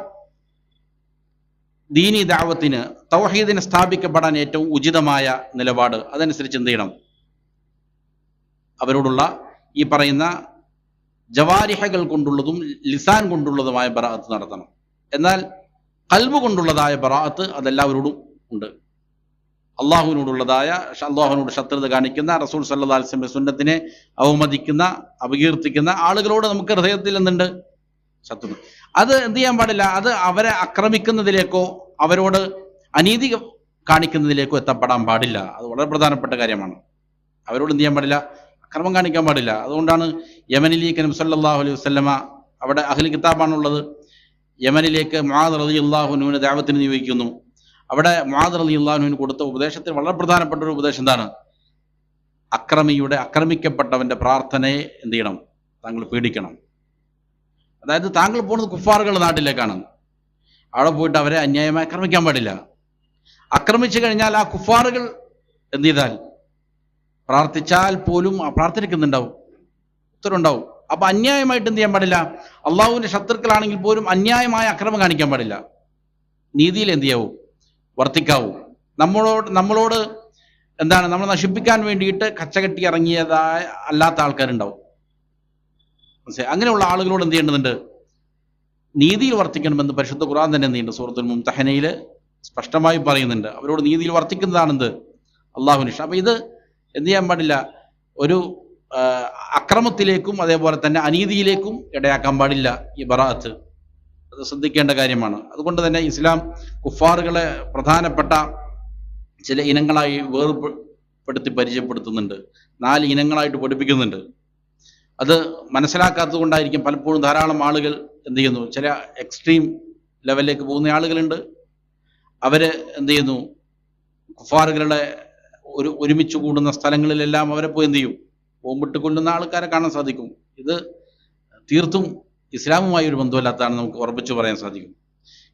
ദീനി ദഅവത്തിന്, തൗഹീദിനെ സ്ഥാപിക്കപ്പെടാൻ ഏറ്റവും ഉചിതമായ നിലപാട്, അതനുസരിച്ച് എന്ത് ചെയ്യണം, അവരോടുള്ള ഈ പറയുന്ന ജവാരിഹകൾ കൊണ്ടുള്ളതും ലിസാൻ കൊണ്ടുള്ളതുമായ ബറാഅത്ത് നടത്തണം. എന്നാൽ ഖൽബ് കൊണ്ടുള്ളതായ ബറാഅത്ത് അതെല്ലാവരോടും ഉണ്ട്. അള്ളാഹുവിനോട് ശത്രുത കാണിക്കുന്ന, റസൂൽ സല്ലല്ലാഹു അലൈഹി വസല്ലം സുന്നത്തിനെ അവമതിക്കുന്ന, അപകീർത്തിക്കുന്ന ആളുകളോട് നമുക്ക് ഹൃദയത്തിൽ എന്തുണ്ട്, ശത്രുത. അത് എന്ത് ചെയ്യാൻ പാടില്ല, അത് അവരെ ആക്രമിക്കുന്നതിലേക്കോ അവരോട് അനീതി കാണിക്കുന്നതിലേക്കോ എത്തപ്പെടാൻ പാടില്ല. അത് വളരെ പ്രധാനപ്പെട്ട കാര്യമാണ്. അവരോട് എന്ത് ചെയ്യാൻ പാടില്ല, അക്രമം കാണിക്കാൻ പാടില്ല. അതുകൊണ്ടാണ് യമനിലേക്ക് നബി സല്ലല്ലാഹു അലൈഹി വസല്ലമ, അവിടെ അഹ്ലു കിതാബാണുള്ളത്, യമനിലേക്ക് മുആദ് റളിയല്ലാഹു അൻഹുവിനെ ദഅവത്തിന് നിയോഗിക്കുന്നു. അവിടെ മുആദ് റളിയല്ലാഹു അൻഹുവിന് കൊടുത്ത ഉപദേശത്തിൽ വളരെ പ്രധാനപ്പെട്ട ഒരു ഉപദേശം എന്താണ്, ആക്രമിക്കപ്പെട്ടവന്റെ പ്രാർത്ഥനയെ എന്ത് ചെയ്യണം, താങ്കൾ പേടിക്കണം. അതായത് താങ്കൾ പോകുന്നത് കുഫാറുകളുടെ നാട്ടിലേക്കാണ്. അവിടെ പോയിട്ട് അവരെ അന്യായമായി ആക്രമിക്കാൻ പാടില്ല. ആക്രമിച്ചു കഴിഞ്ഞാൽ ആ കുഫാറുകൾ എന്ത് ചെയ്താൽ, പ്രാർത്ഥിച്ചാൽ പോലും പ്രാർത്ഥിക്കുന്നുണ്ടാവും, ഉത്തരവുണ്ടാവും. അപ്പൊ അന്യായമായിട്ട് എന്ത് ചെയ്യാൻ പാടില്ല, അള്ളാഹുവിന്റെ ശത്രുക്കളാണെങ്കിൽ പോലും അന്യായമായ അക്രമം കാണിക്കാൻ പാടില്ല. നീതിയിൽ എന്ത് ചെയ്യാവൂ, വർത്തിക്കാവൂ. നമ്മളോട് എന്താണ്, നമ്മൾ നശിപ്പിക്കാൻ വേണ്ടിയിട്ട് കച്ചകെട്ടി ഇറങ്ങിയതായ അല്ലാത്ത ആൾക്കാരുണ്ടാവും. മനസ്സിലായി? അങ്ങനെയുള്ള ആളുകളോട് എന്ത് ചെയ്യേണ്ടതുണ്ട്, നീതിയിൽ വർത്തിക്കണമെന്ന് പരിശുദ്ധ ഖുർആൻ തന്നെ എന്ത് ചെയ്യുന്നുണ്ട്, സൂറത്തുൽ മുംതഹനയിൽ സ്പഷ്ടമായി പറയുന്നുണ്ട്. അവരോട് നീതിയിൽ വർത്തിക്കുന്നതാണെന്ത്, അള്ളാഹുവിന് ഇഷ്ടം. അപ്പൊ ഇത് എന്ത് ചെയ്യാൻ പാടില്ല, ഒരു അക്രമത്തിലേക്കും അതേപോലെ തന്നെ അനീതിയിലേക്കും ഇടയാക്കാൻ പാടില്ല ഈ ബറാഅത്ത്. അത് ശ്രദ്ധിക്കേണ്ട കാര്യമാണ്. അതുകൊണ്ട് തന്നെ ഇസ്ലാം കുഫാറുകളെ പ്രധാനപ്പെട്ട ചില ഇനങ്ങളായി വേർപെടുത്തി പരിചയപ്പെടുത്തുന്നുണ്ട്. 4 ഇനങ്ങളായിട്ട് പഠിപ്പിക്കുന്നുണ്ട്. അത് മനസ്സിലാക്കാത്തത് കൊണ്ടായിരിക്കും പലപ്പോഴും ധാരാളം ആളുകൾ എന്ത് ചെയ്യുന്നു, ചില എക്സ്ട്രീം ലെവലിലേക്ക് പോകുന്ന ആളുകളുണ്ട്. അവര് എന്ത് ചെയ്യുന്നു, കുഫാറുകളുടെ ഒരുമിച്ച് കൂടുന്ന സ്ഥലങ്ങളിലെല്ലാം അവരെ പോയി എന്ത് ചെയ്യും, ബോംബിട്ട് കൊല്ലുന്ന ആൾക്കാരെ കാണാൻ സാധിക്കും. ഇത് തീർത്തും ഇസ്ലാമുമായി ഒരു ബന്ധമില്ലാത്തതാണ് നമുക്ക് ഉറപ്പിച്ചു പറയാൻ സാധിക്കും.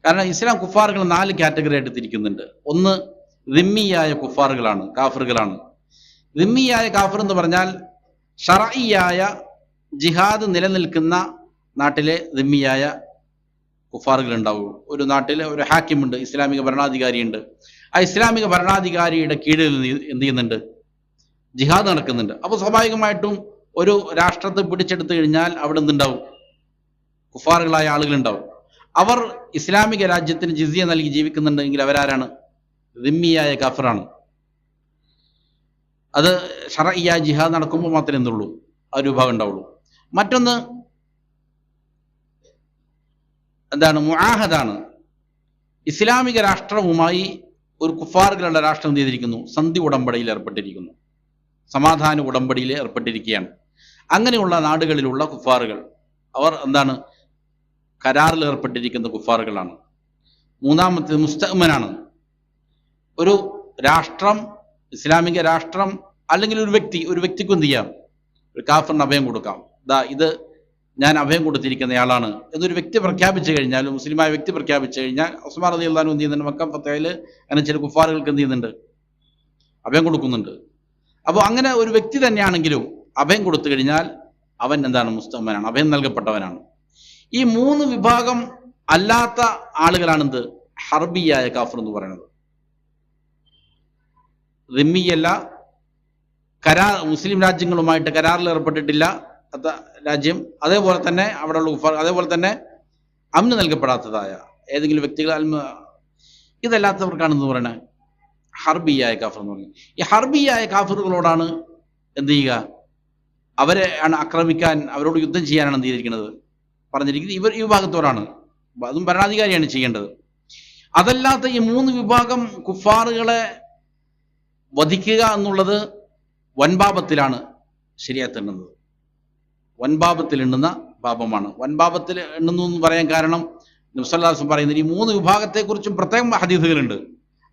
കാരണം ഇസ്ലാം കുഫാറുകൾ 4 കാറ്റഗറി ആയിട്ട് തിരിക്കുന്നുണ്ട്. ഒന്ന് ദിമ്മിയായ കുഫാറുകളാണ്, കാഫറുകളാണ്. ദിമ്മിയായ കാഫർ എന്ന് പറഞ്ഞാൽ ശറഈയായ ജിഹാദ് നിലനിൽക്കുന്ന നാട്ടിലെ ദിമ്മിയായ കുഫാറുകൾ ഉണ്ടാവുള്ളൂ. ഒരു നാട്ടിൽ ഒരു ഹാക്കിമുണ്ട്, ഇസ്ലാമിക ഭരണാധികാരിയുണ്ട്. ആ ഇസ്ലാമിക ഭരണാധികാരിയുടെ കീഴിൽ എന്ത് ചെയ്യുന്നുണ്ട്, ജിഹാദ് നടക്കുന്നുണ്ട്. അപ്പോൾ സ്വാഭാവികമായിട്ടും ഒരു രാഷ്ട്രത്തെ പിടിച്ചെടുത്തു കഴിഞ്ഞാൽ അവിടെ എന്തുണ്ടാവും, കുഫാറുകളായ ആളുകളുണ്ടാവും. അവർ ഇസ്ലാമിക രാജ്യത്തിന് ജിസിയ നൽകി ജീവിക്കുന്നുണ്ടെങ്കിൽ അവരാരാണ്, ദിമ്മിയായ കാഫറാണ്. അത് ശറഈയായ ജിഹാദ് നടക്കുമ്പോൾ മാത്രമേ എന്തുള്ളൂ, ആ ഒരു വിഭാഗം ഉണ്ടാവുള്ളൂ. മറ്റൊന്ന് എന്താണ്, മുആഹദാണ്. ഇസ്ലാമിക രാഷ്ട്രവുമായി ഒരു കുഫാറുകളുടെ രാഷ്ട്രം എന്ത് ചെയ്തിരിക്കുന്നു, സന്ധി ഉടമ്പടിയിൽ ഏർപ്പെട്ടിരിക്കുന്നു, സമാധാന ഉടമ്പടിയിൽ ഏർപ്പെട്ടിരിക്കുകയാണ്. അങ്ങനെയുള്ള നാടുകളിലുള്ള കുഫാറുകൾ അവർ എന്താണ്, കരാറിൽ ഏർപ്പെട്ടിരിക്കുന്ന കുഫാറുകളാണ്. മൂന്നാമത്തെ മുസ്തഅ്മനാണ്. ഒരു രാഷ്ട്രം, ഇസ്ലാമിക രാഷ്ട്രം അല്ലെങ്കിൽ ഒരു വ്യക്തിക്ക് എന്ത് ചെയ്യാം, ഒരു കാഫറിന് അഭയം കൊടുക്കാം. ഇത് ഞാൻ അഭയം കൊടുത്തിരിക്കുന്നയാളാണ് എന്നൊരു വ്യക്തി പ്രഖ്യാപിച്ചു കഴിഞ്ഞാൽ, മുസ്ലിമായ വ്യക്തി പ്രഖ്യാപിച്ചു കഴിഞ്ഞാൽ, ഉസ്മാൻ റളിയല്ലാഹു അൻഹു എന്ത് ചെയ്യുന്നുണ്ട്, മക്ക ഫതഹിൽ അങ്ങനെ ചില കുഫാറുകൾക്ക് എന്ത് ചെയ്യുന്നുണ്ട്, അഭയം കൊടുക്കുന്നുണ്ട്. അപ്പോൾ അങ്ങനെ ഒരു വ്യക്തി തന്നെയാണെങ്കിലും അഭയം കൊടുത്തു കഴിഞ്ഞാൽ അവൻ എന്താണ്, മുസ്തഅ്മനാണ്, അഭയം നൽകപ്പെട്ടവനാണ്. ഈ 3 വിഭാഗം അല്ലാത്ത ആളുകളാണെന്ത്, ഹർബിയായ കാഫർ എന്ന് പറയുന്നത്. ദിമ്മിയല്ല, മുസ്ലിം രാജ്യങ്ങളുമായിട്ട് കരാറിൽ ഏർപ്പെട്ടിട്ടില്ല രാജ്യം, അതേപോലെ തന്നെ അവിടെയുള്ള കുഫാർ, അതേപോലെ തന്നെ അമ്ന് നൽകപ്പെടാത്തതായ ഏതെങ്കിലും വ്യക്തികൾ, ഇതല്ലാത്തവർക്കാണെന്ന് പറയുന്നത് ഹർബിയായ കാഫർ എന്ന് പറയുന്നത്. ഈ ഹർബിയായ കാഫറുകളോടാണ് എന്ത് ചെയ്യുക, അവരെ ആണ് ആക്രമിക്കാൻ, അവരോട് യുദ്ധം ചെയ്യാനാണ് എന്ത് ചെയ്തിരിക്കുന്നത്, പറഞ്ഞിരിക്കുന്നത് ഈ വിഭാഗത്തോടാണ്. അതും ഭരണാധികാരിയാണ് ചെയ്യേണ്ടത്. അതല്ലാത്ത ഈ 3 വിഭാഗം കുഫാറുകളെ വധിക്കുക എന്നുള്ളത് വൻപാപത്തിലാണ് ശരീഅത്ത് എണ്ണുന്നത്. വൻപാപത്തിൽ എണ്ണുന്ന പാപമാണ്. വൻപാപത്തിൽ എണ്ണുന്നു എന്ന് പറയാൻ കാരണം നബി സല്ലല്ലാഹു അലൈഹി വസല്ലം പറയുന്നത് ഈ 3 വിഭാഗത്തെക്കുറിച്ചും പ്രത്യേകം ഹദീസുകളുണ്ട്.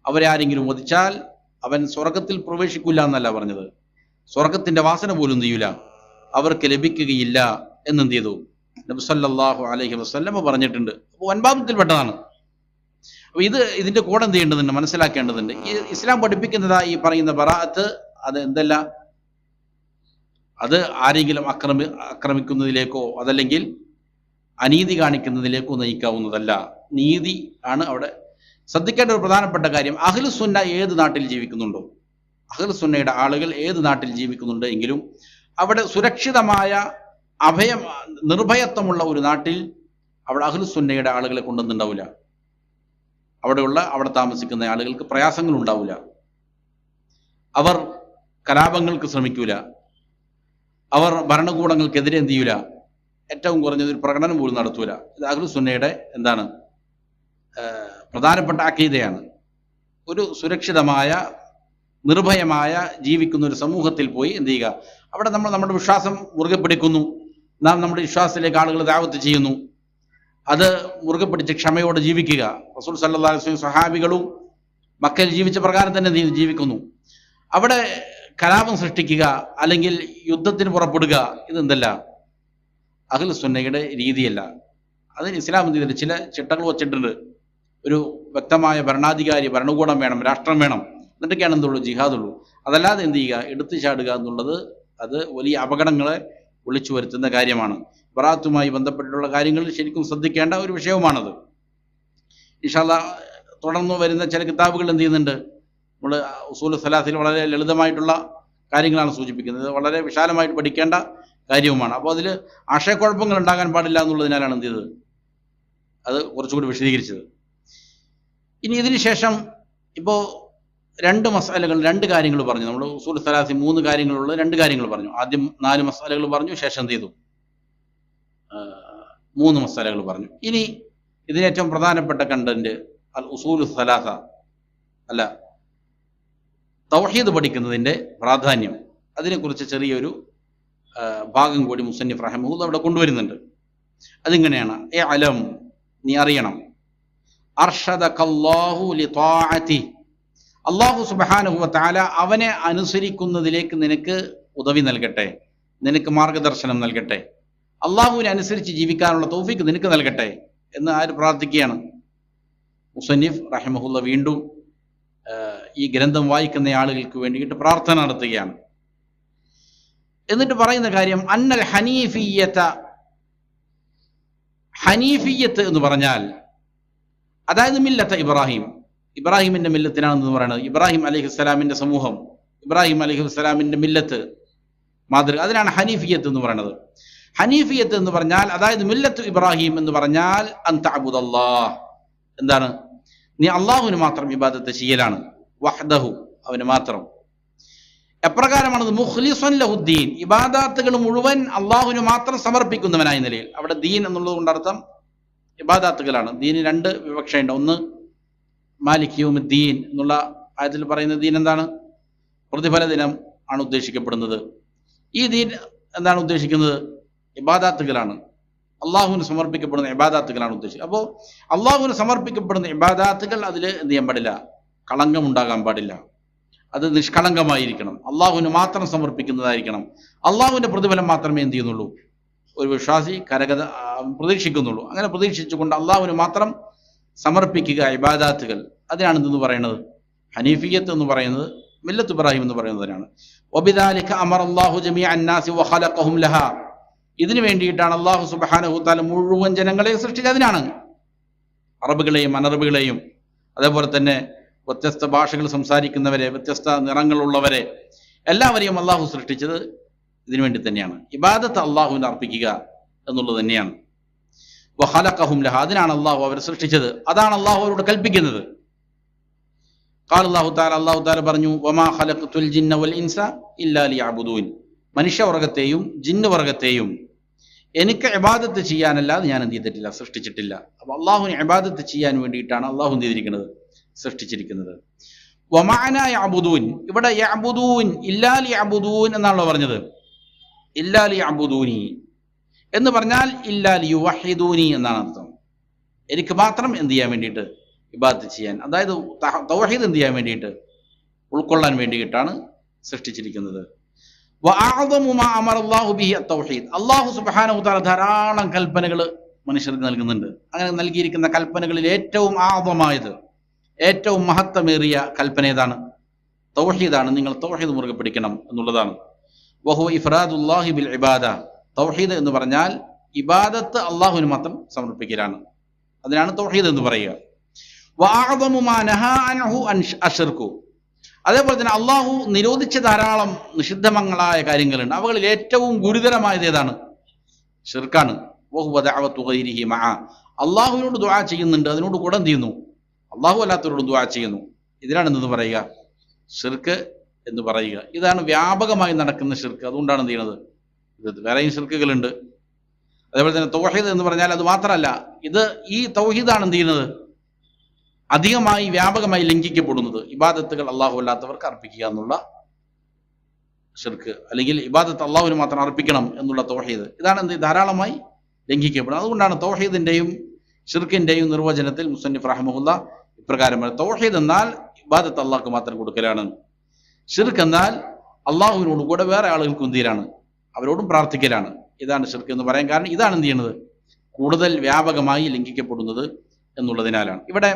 അവരെ ആരെങ്കിലും വധിച്ചാൽ അവൻ സ്വർഗത്തിൽ പ്രവേശിക്കില്ല എന്നല്ല പറഞ്ഞത്, സ്വർഗത്തിന്റെ വാസന പോലും ചെയ്യൂല, അവർക്ക് ലഭിക്കുകയില്ല എന്നെന്ത് ചെയ്തു നബി സല്ലല്ലാഹു അലൈഹി വസല്ലം പറഞ്ഞിട്ടുണ്ട്. അപ്പോൾ വൻപാപത്തിൽപ്പെട്ടതാണ്. അപ്പോൾ ഇതിന്റെ കൂടെ എന്ത് ചെയ്യേണ്ടതുണ്ട്, മനസ്സിലാക്കേണ്ടതുണ്ട്. ഈ ഇസ്ലാം പഠിപ്പിക്കുന്നതാ ഈ പറയുന്ന ബറാഅത്ത് അത് എന്തല്ല, അത് ആരെങ്കിലും ആക്രമിക്കുന്നതിലേക്കോ അതല്ലെങ്കിൽ അനീതി കാണിക്കുന്നതിലേക്കോ നയിക്കാവുന്നതല്ല. നീതി ആണ് അവിടെ ശ്രദ്ധിക്കേണ്ട ഒരു പ്രധാനപ്പെട്ട കാര്യം. അഹ്ലു സുന്ന ഏത് നാട്ടിൽ ജീവിക്കുന്നുണ്ടോ, അഹ്ലു സുന്നയുടെ ആളുകൾ ഏത് നാട്ടിൽ ജീവിക്കുന്നുണ്ട് എങ്കിലും അവിടെ സുരക്ഷിതമായ നിർഭയത്വമുള്ള ഒരു നാട്ടിൽ അവിടെ അഹ്ലു സുന്നയുടെ ആളുകളെ കൊണ്ടുവന്നുണ്ടാവില്ല. അവിടെ താമസിക്കുന്ന ആളുകൾക്ക് പ്രയാസങ്ങൾ ഉണ്ടാവില്ല. അവർ കലാപങ്ങൾക്ക് ശ്രമിക്കൂല. അവർ ഭരണകൂടങ്ങൾക്കെതിരെ എന്ത് ചെയ്യൂല, ഏറ്റവും കുറഞ്ഞത് ഒരു പ്രകടനം പോലും നടത്തൂല. ഇത് അഹ്ലു സുന്നയുടെ എന്താണ് പ്രധാനപ്പെട്ട അഖീദയാണ്. ഒരു സുരക്ഷിതമായ നിർഭയമായ ജീവിക്കുന്ന ഒരു സമൂഹത്തിൽ പോയി എന്ത് ചെയ്യുക, അവിടെ നമ്മൾ നമ്മുടെ വിശ്വാസം മുറുകെ പിടിക്കുന്നു, നാം നമ്മുടെ വിശ്വാസത്തിലേക്ക് ആളുകൾ ദഅവത്ത് ചെയ്യുന്നു, അത് മുറുകെ പിടിച്ച് ക്ഷമയോടെ ജീവിക്കുക. റസൂൽ സല്ലല്ലാഹു അലൈഹി വസല്ലം സ്വഹാബികളും മക്കയിൽ ജീവിച്ച പ്രകാരം തന്നെ ജീവിക്കുന്നു. അവിടെ കലാപം സൃഷ്ടിക്കുക അല്ലെങ്കിൽ യുദ്ധത്തിന് പുറപ്പെടുക, ഇതെന്തല്ല അഹ്ലു സുന്നയുടെ രീതിയല്ല. അതിന് ഇസ്ലാം എന്ത് ചെയ്തിട്ട് ചില ചിട്ടകൾ വച്ചിട്ടുണ്ട്. ഒരു വ്യക്തമായ ഭരണാധികാരി, ഭരണകൂടം വേണം, രാഷ്ട്രം വേണം, എന്നിട്ടൊക്കെയാണ് എന്തുള്ളൂ ജിഹാദുള്ളൂ. അതല്ലാതെ എന്ത് ചെയ്യുക, എടുത്തു ചാടുക എന്നുള്ളത് അത് വലിയ അപകടങ്ങളെ വിളിച്ചു വരുത്തുന്ന കാര്യമാണ്. ബറാത്തുമായി ബന്ധപ്പെട്ടിട്ടുള്ള കാര്യങ്ങളിൽ ശരിക്കും ശ്രദ്ധിക്കേണ്ട ഒരു വിഷയവുമാണത്. ഇൻഷാ അല്ലാഹ് തുടർന്ന് വരുന്ന ചില കിതാബുകൾ എന്ത് ചെയ്യുന്നുണ്ട്, നമ്മൾ ഉസൂൽ സലാത്തിൽ വളരെ ലളിതമായിട്ടുള്ള കാര്യങ്ങളാണ് സൂചിപ്പിക്കുന്നത്, വളരെ വിശാലമായിട്ട് പഠിക്കേണ്ട കാര്യവുമാണ്. അപ്പോൾ അതിൽ ആശയക്കുഴപ്പങ്ങൾ ഉണ്ടാകാൻ പാടില്ല എന്നുള്ളതിനാലാണ് എന്ത് ചെയ്തത്, അത് കുറച്ചുകൂടി വിശദീകരിച്ചത്. ഇനി ഇതിന് ശേഷം ഇപ്പോൾ 2 കാര്യങ്ങൾ പറഞ്ഞു. നമ്മൾ ഉസൂൽ സലാത്തിൽ 3 കാര്യങ്ങളുള്ള 2 കാര്യങ്ങൾ പറഞ്ഞു. ആദ്യം 4 മസാലകൾ പറഞ്ഞു, ശേഷം എന്ത് ചെയ്തു 3 മസാലകൾ പറഞ്ഞു. ഇനി ഇതിന് ഏറ്റവും പ്രധാനപ്പെട്ട കണ്ടന്റ് അൽ ഉസൂൽ സലാസ അല്ല, തൗഹീദ് പഠിക്കുന്നതിൻ്റെ പ്രാധാന്യം, അതിനെക്കുറിച്ച് ചെറിയൊരു ഭാഗം കൂടി മുസന്നിഫ് റഹിമഹുല്ലാഹ് അവിടെ കൊണ്ടുവരുന്നുണ്ട്. അതിങ്ങനെയാണ്, എ അലം, നീ അറിയണം, അർഷദകല്ലാഹു ലിതാഅതി, അല്ലാഹു സുബ്ഹാനഹു വ തആല അവനെ അനുസരിക്കുന്നതിലേക്ക് നിനക്ക് ഉദവി നൽകട്ടെ, നിനക്ക് മാർഗദർശനം നൽകട്ടെ, അള്ളാഹുവിനെ അനുസരിച്ച് ജീവിക്കാനുള്ള തൗഫീക്ക് നിനക്ക് നൽകട്ടെ എന്ന് ആര് പ്രാർത്ഥിക്കുകയാണ്? മുസന്നിഫ് റഹിമഹുല്ലാഹ് വീണ്ടും ഈ ഗ്രന്ഥം വായിക്കുന്ന ആളുകൾക്ക് വേണ്ടിയിട്ട് പ്രാർത്ഥന നടത്തുകയാണ്. എന്നിട്ട് പറയുന്ന കാര്യം അന്നൽ ഹനീഫിയ്യത്ത് എന്ന് പറഞ്ഞാൽ അതായത് മില്ലത്ത് ഇബ്രാഹിമിന്റെ മില്ലത്തിനാണെന്ന് പറയുന്നത്. ഇബ്രാഹിം അലൈഹിസ്സലാമിന്റെ സമൂഹം, ഇബ്രാഹിം അലൈഹിസ്സലാമിന്റെ മില്ലത്ത് മാതൃക, അതിനാണ് ഹനീഫിയ്യത്ത് എന്ന് പറയുന്നത്. ഹനീഫിയ്യത്ത് എന്ന് പറഞ്ഞാൽ അതായത് മില്ലത്ത് ഇബ്രാഹിം എന്ന് പറഞ്ഞാൽ അൻ തഅബുദല്ലാഹ്, എന്താണ്, നീ അള്ളാഹുവിന് മാത്രം ഇബാദത്ത് ചെയ്യലാണ്, വഹ്ദഹു, അവന് മാത്രം. എപ്രകാരമാണത്? മുഖ്ലിസൻ ലഹുദ്ദീൻ, ഇബാദാത്തുകൾ മുഴുവൻ അള്ളാഹുവിന് മാത്രം സമർപ്പിക്കുന്നവനായ നിലയിൽ. അവിടെ ദീൻ എന്നുള്ളത് കൊണ്ടർത്ഥം ഇബാദാത്തുകളാണ്. ദീന് 2 വിവക്ഷയുണ്ട്. ഒന്ന് മാലിക് യൗമിദ്ദീൻ എന്നുള്ള ആയത്തിൽ പറയുന്ന ദീൻ എന്താണ്? പ്രതിഫല ദിനം ആണ് ഉദ്ദേശിക്കപ്പെടുന്നത്. ഈ ദീൻ എന്താണ് ഉദ്ദേശിക്കുന്നത്? ഇബാദാത്തുകളാണ്, അള്ളാഹുവിന് സമർപ്പിക്കപ്പെടുന്ന ഇബാദാത്തുകളാണ് ഉദ്ദേശിച്ചത്. അപ്പോൾ അള്ളാഹുവിന് സമർപ്പിക്കപ്പെടുന്ന ഇബാദാത്തുകൾ അതിൽ എന്ത് ചെയ്യാൻ പാടില്ല, കളങ്കം ഉണ്ടാകാൻ പാടില്ല. അത് നിഷ്കളങ്കമായിരിക്കണം, അള്ളാഹുവിന് മാത്രം സമർപ്പിക്കുന്നതായിരിക്കണം. അള്ളാഹുവിന്റെ പ്രതിഫലം മാത്രമേ എന്ത് ചെയ്യുന്നുള്ളൂ, ഒരു വിശ്വാസി പ്രതീക്ഷിക്കുന്നുള്ളൂ. അങ്ങനെ പ്രതീക്ഷിച്ചുകൊണ്ട് അള്ളാഹുവിന് മാത്രം സമർപ്പിക്കുക ഇബാദാത്തുകൾ, അതിനാണ് എന്തെന്ന് പറയുന്നത് ഹനീഫിയ്യത്ത് എന്ന് പറയുന്നത്, മില്ലത്ത് ഇബ്രാഹിം എന്ന് പറയുന്നതിനാണ്. വബിദാലിക അമറല്ലാഹു ജമീഅൻ നാസി വഖലഖഹും ലഹാ, ഇതിനു വേണ്ടിയിട്ടാണ് അള്ളാഹു സുബ്ഹാനഹു തആല മുഴുവൻ ജനങ്ങളെ സൃഷ്ടിച്ചത്. അതിനാണ് അറബുകളെയും അനറബുകളെയും അതേപോലെ തന്നെ വ്യത്യസ്ത ഭാഷകൾ സംസാരിക്കുന്നവരെ, വ്യത്യസ്ത നിറങ്ങളുള്ളവരെ, എല്ലാവരെയും അള്ളാഹു സൃഷ്ടിച്ചത് ഇതിനു വേണ്ടി തന്നെയാണ്. ഇബാദത്ത് അള്ളാഹുവിന് അർപ്പിക്കുക എന്നുള്ളത് തന്നെയാണ്. വഖലഖഹും ലഹാ, അതിനാണ് അള്ളാഹു അവരെ സൃഷ്ടിച്ചത്, അതാണ് അള്ളാഹു അവരോട് കൽപ്പിക്കുന്നത്. ഖാല അല്ലാഹു തആല പറഞ്ഞു, വമാ ഖലഖതുൽ ജിന്ന വൽ ഇൻസ ഇല്ലാ ലിയഅ്ബുദൂൻ, മനുഷ്യവർഗത്തെയും ജിന്നുവർഗത്തെയും എനിക്ക് ഇബാദത്ത് ചെയ്യാനല്ലാതെ ഞാൻ എന്ത് ചെയ്തിട്ടില്ല, സൃഷ്ടിച്ചിട്ടില്ല. അപ്പൊ അള്ളാഹുവിന് ഇബാദത്ത് ചെയ്യാൻ വേണ്ടിയിട്ടാണ് അള്ളാഹു എന്ത് ചെയ്തിരിക്കുന്നത്, സൃഷ്ടിച്ചിരിക്കുന്നത്. വമഅന യഅബുദൂൻ, ഇവിടെ യഅബുദൂൻ ഇല്ലാ ലിയഅബുദൂൻ എന്നാണല്ലോ പറഞ്ഞത്. ഇല്ലാ ലിയഅബുദൂനി എന്ന് പറഞ്ഞാൽ ഇല്ലാ ലിയുവഹിദൂനി എന്നാണ് അർത്ഥം. എനിക്ക് മാത്രം എന്ത് ചെയ്യാൻ വേണ്ടിയിട്ട്, ഇബാദത്ത് ചെയ്യാൻ, അതായത് തൗഹീദ് എന്ത് ചെയ്യാൻ വേണ്ടിയിട്ട്, ഉൾക്കൊള്ളാൻ വേണ്ടിയിട്ടാണ് സൃഷ്ടിച്ചിരിക്കുന്നത്. വഅഅദമു മാ അമറല്ലാഹു ബിഹി അത്തൗഹീദ്, അല്ലാഹു സുബ്ഹാനഹു വ തആല ധാരാളം കൽപ്പനകൾ മനുഷ്യർക്ക് നൽകുന്നുണ്ട്. അങ്ങനെ നൽകിയിരിക്കുന്ന കൽപ്പനകളിൽ ഏറ്റവും ആദമായത്, ഏറ്റവും മഹത്വമേറിയ കൽപ്പന ഏതാണ്? തൗഹീദാണ്. നിങ്ങൾ തൗഹീദ് മുറുകെ പിടിക്കണം എന്നുള്ളതാണ്. വഹുവ ഇഫ്റാദുല്ലാഹി ബിൽ ഇബാദ, തൗഹീദ് എന്ന് പറഞ്ഞാൽ ഇബാദത്ത് അള്ളാഹുവിന് മാത്രം സമർപ്പിക്കലാണ്. അതിനാണ് തൗഹീദ് എന്ന് പറയുക. വഅഅദമു മാ നഹാ അൻഹു അശ്ർകു, അതേപോലെ തന്നെ അള്ളാഹു നിരോധിച്ച ധാരാളം നിഷിദ്ധമങ്ങളായ കാര്യങ്ങളുണ്ട്. അവകളിൽ ഏറ്റവും ഗുരുതരമായത് ഏതാണ്? ഷിർക്കാണ്. വഹുവ ദഅവതു ഗൈരിഹി മഅ, അള്ളാഹുവിനോട് ദുആ ചെയ്യുന്നുണ്ട്, അതിനോട് കൂടെ എന്ത് ചെയ്യുന്നു, അള്ളാഹു അല്ലാത്തവരോട് ദുആ ചെയ്യുന്നു. ഇതിനാണ് എന്തെന്ന് പറയുക, ഷിർക്ക് എന്ന് പറയുക. ഇതാണ് വ്യാപകമായി നടക്കുന്ന ഷിർക്ക്. അതുകൊണ്ടാണ് എന്ത് ചെയ്യുന്നത്, ഇത് വേറെയും ഷിർക്കുകളുണ്ട്. അതേപോലെ തന്നെ തൗഹീദ് എന്ന് പറഞ്ഞാൽ അത് മാത്രമല്ല, ഇത് ഈ തൗഹീദാണ് എന്ത് ചെയ്യുന്നത്, അധികമായി വ്യാപകമായി ലംഘിക്കപ്പെടുന്നത്. ഇബാദത്തുകൾ അള്ളാഹു അല്ലാത്തവർക്ക് അർപ്പിക്കുക എന്നുള്ള ഷിർക്ക്, അല്ലെങ്കിൽ ഇബാദത്ത് അള്ളാഹുവിന് മാത്രം അർപ്പിക്കണം എന്നുള്ള തൗഹീദ്, ഇതാണ് എന്ത് ധാരാളമായി ലംഘിക്കപ്പെടുന്നത്. അതുകൊണ്ടാണ് തൗഹീദിന്റെയും ഷിർക്കിന്റെയും നിർവചനത്തിൽ മുസന്നിഫ് റഹ്മഹുല്ലാ ഇപ്രകാരം തൗഹീദ് എന്നാൽ ഇബാദത്ത് അള്ളാഹ്ക്ക് മാത്രം കൊടുക്കലാണ്. ഷിർക്ക് എന്നാൽ അള്ളാഹുവിനോട് കൂടെ വേറെ ആളുകൾക്ക് എന്തിനാണ്, അവരോടും പ്രാർത്ഥിക്കലാണ്. ഇതാണ് ഷിർക്ക് എന്ന് പറയാൻ കാരണം ഇതാണ് എന്ത് ചെയ്യുന്നത്, കൂടുതൽ വ്യാപകമായി ലംഘിക്കപ്പെടുന്നത് എന്നുള്ളതിനാലാണ്. ഇവിടെ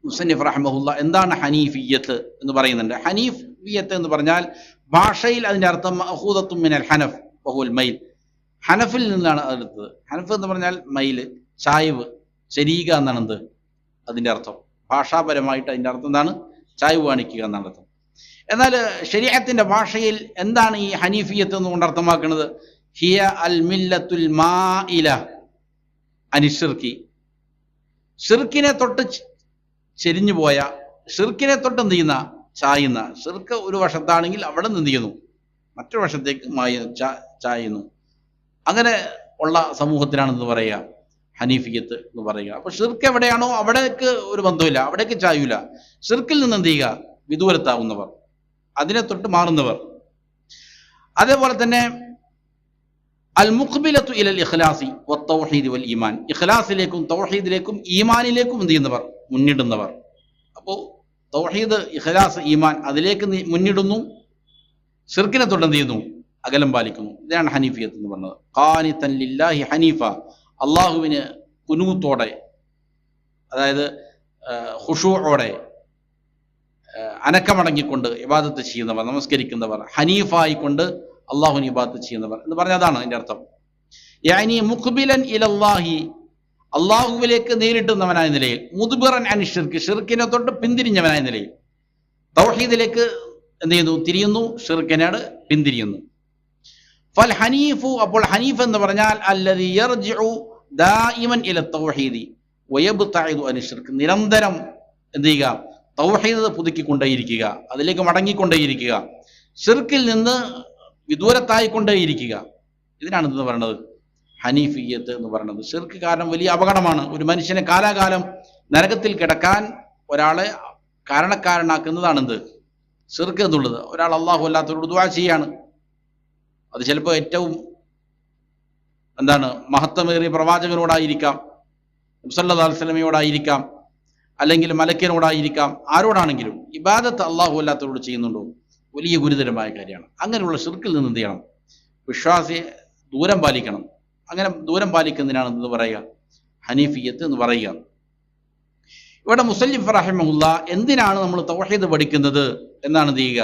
മുസന്നിഫ് റഹ്മഹുല്ലാ എന്താണ് ഹനീഫിയ്യത്ത് എന്ന് പറയുന്നുണ്ട്. ഹനീഫിയ്യത്ത് എന്ന് പറഞ്ഞാൽ ഭാഷയിൽ അതിന്റെ അർത്ഥം മഅഖൂദത്തും മിനൽ ഹനഫ് വഹുവൽ മൈൽ, ഹനഫിൽ നിന്നാണ് അതെടുത്തത്. ഹനഫ് എന്ന് പറഞ്ഞാൽ മൈല്, ചായ്വ്, ശരീക എന്നാണ് എന്ത് അതിന്റെ അർത്ഥം. ഭാഷാപരമായിട്ട് അതിന്റെ അർത്ഥം എന്താണ്, ചായ്വ് കാണിക്കുക എന്നാണ് അർത്ഥം. എന്നാൽ ശരീഅത്തിന്റെ ഭാഷയിൽ എന്താണ് ഈ ഹനീഫിയ്യത്ത് എന്നുകൊണ്ട് അർത്ഥമാക്കുന്നത്? ഹിയ അൽ മില്ലത്തുൽ മാഇല അനിശ്ശിർക്കി, ഷിർക്കിനെ തൊട്ട് ചെരിഞ്ഞു പോയ, ഷിർക്കിനെ തൊട്ട് എന്ത് ചെയ്യുന്ന, ചായുന്ന. ഷിർക്ക് ഒരു വശത്താണെങ്കിൽ അവിടെ നിന്ന് എന്ത് ചെയ്യുന്നു, മറ്റൊരു വശത്തേക്ക് ചായുന്നു. അങ്ങനെ ഉള്ള സമൂഹത്തിനാണെന്ന് പറയുക ഹനീഫിയത്ത് എന്ന് പറയുക. അപ്പൊ ഷിർക്ക് എവിടെയാണോ അവിടേക്ക് ഒരു ബന്ധമില്ല, അവിടേക്ക് ചായൂല. ഷിർക്കിൽ നിന്ന് എന്ത് ചെയ്യുക, വിദൂരത്താവുന്നവർ, അതിനെ തൊട്ട് മാറുന്നവർ. അതേപോലെ തന്നെ അൽ മുഖ്ബിലത്തു ഇലൽ ഇഖ്ലാസി വത്തൗഹീദ് വൽ ഈമാൻ, ഇഖ്ലാസിലേക്കും തൗഹീദിലേക്കും ഈമാനിലേക്കും എന്ത് ചെയ്യുന്നവർ, മുന്നിടുന്നവർ. അപ്പോൾ തൗഹീദ്, ഇഖ്ലാസ്, ഈമാൻ അതിലേക്ക് മുന്നിടുന്നു, ഷിർക്കിനെ തൊട്ട് എന്ത് ചെയ്യുന്നു, അകലം പാലിക്കുന്നു. ഇതാണ് ഹനീഫിയത്ത് എന്ന് പറഞ്ഞത്. ഖാനിതൻ ലില്ലാഹി ഹനീഫ, അള്ളാഹുവിന് കുനൂത്തോടെ, അതായത് ഖുശൂഅോടെ, അനക്കമടങ്ങിക്കൊണ്ട് ഇബാദത്ത് ചെയ്യുന്നവർ, നമസ്കരിക്കുന്നവർ, ഹനീഫായിക്കൊണ്ട് അള്ളാഹുവിന് ഇബാദത്ത് ചെയ്യുന്നവർ എന്ന് പറഞ്ഞാൽ അതാണ് അതിന്റെ അർത്ഥം. യാനി മുഖ്ബിലൻ ഇലല്ലാഹി, അള്ളാഹുവിലേക്ക് നേരിട്ടുന്നവനായ നിലയിൽ, മുദ്ബിറൻ അൻ ഷിർക്ക്, ഷിർക്കിനെ തൊട്ട് പിന്തിരിഞ്ഞവനായ നിലയിൽ, തൗഹീദിലേക്ക് എന്ത് ചെയ്യുന്നു, തിരിയുന്നു, ഷിർക്കിനോട് പിന്തിരിയുന്നു. ഫൽ ഹനീഫു, അപ്പോൾ ഹനീഫ് എന്ന് പറഞ്ഞാൽ അല്ലദീ യർജിഉ ദായിമൻ ഇല തൗഹീദി വയബ്തഇദു അൻ ഷിർക്ക്, നിരന്തരം എന്ത് ചെയ്യുക, തൗഹീദ് പുതുക്കിക്കൊണ്ടേയിരിക്കുക, അതിലേക്ക് മടങ്ങിക്കൊണ്ടേയിരിക്കുക, ഷിർക്കിൽ നിന്ന് വിദൂരത്തായിക്കൊണ്ടേയിരിക്കുക. ഇതിനാണ് എന്തെന്ന് പറയുന്നത്, ഹനീഫിയ്യത്ത് എന്ന് പറയുന്നത്. ഷിർക്ക് കാരണം വലിയ അപകടമാണ്. ഒരു മനുഷ്യനെ കാലാകാലം നരകത്തിൽ കിടക്കാൻ ഒരാളെ കാരണക്കാരനാക്കുന്നതാണ് എന്ത്, ഷിർക്ക് എന്നുള്ളത്. ഒരാൾ അള്ളാഹു അല്ലാത്തവരോട് ദുആ ചെയ്യാണ്, അത് ചിലപ്പോൾ ഏറ്റവും എന്താണ് മഹത്വമേറിയ പ്രവാചകനോടായിരിക്കാം, നബി സല്ലല്ലാഹു അലൈഹി വസല്ലമയോടായിരിക്കാം, അല്ലെങ്കിൽ മലക്കിനോടായിരിക്കാം, ആരോടാണെങ്കിലും ഇബാദത്ത് അള്ളാഹു അല്ലാത്തവരോട് ചെയ്യുന്നുണ്ടോ, വലിയ ഗുരുതരമായ കാര്യമാണ്. അങ്ങനെയുള്ള ഷിർക്കിൽ നിന്ന് എന്ത് ചെയ്യണം, വിശ്വാസിയെ ദൂരം പാലിക്കണം. അങ്ങനെ ദൂരം പാലിക്കുന്നതിനാണ് എന്ന് പറയുക, ഹനീഫിയത്ത് എന്ന് പറയുക. ഇവിടെ മുസന്നിഫ് റഹിമഹുല്ലാ എന്തിനാണ് നമ്മൾ തൗഹീദ് പഠിക്കുന്നത് എന്നാണ് ചെയ്യുക,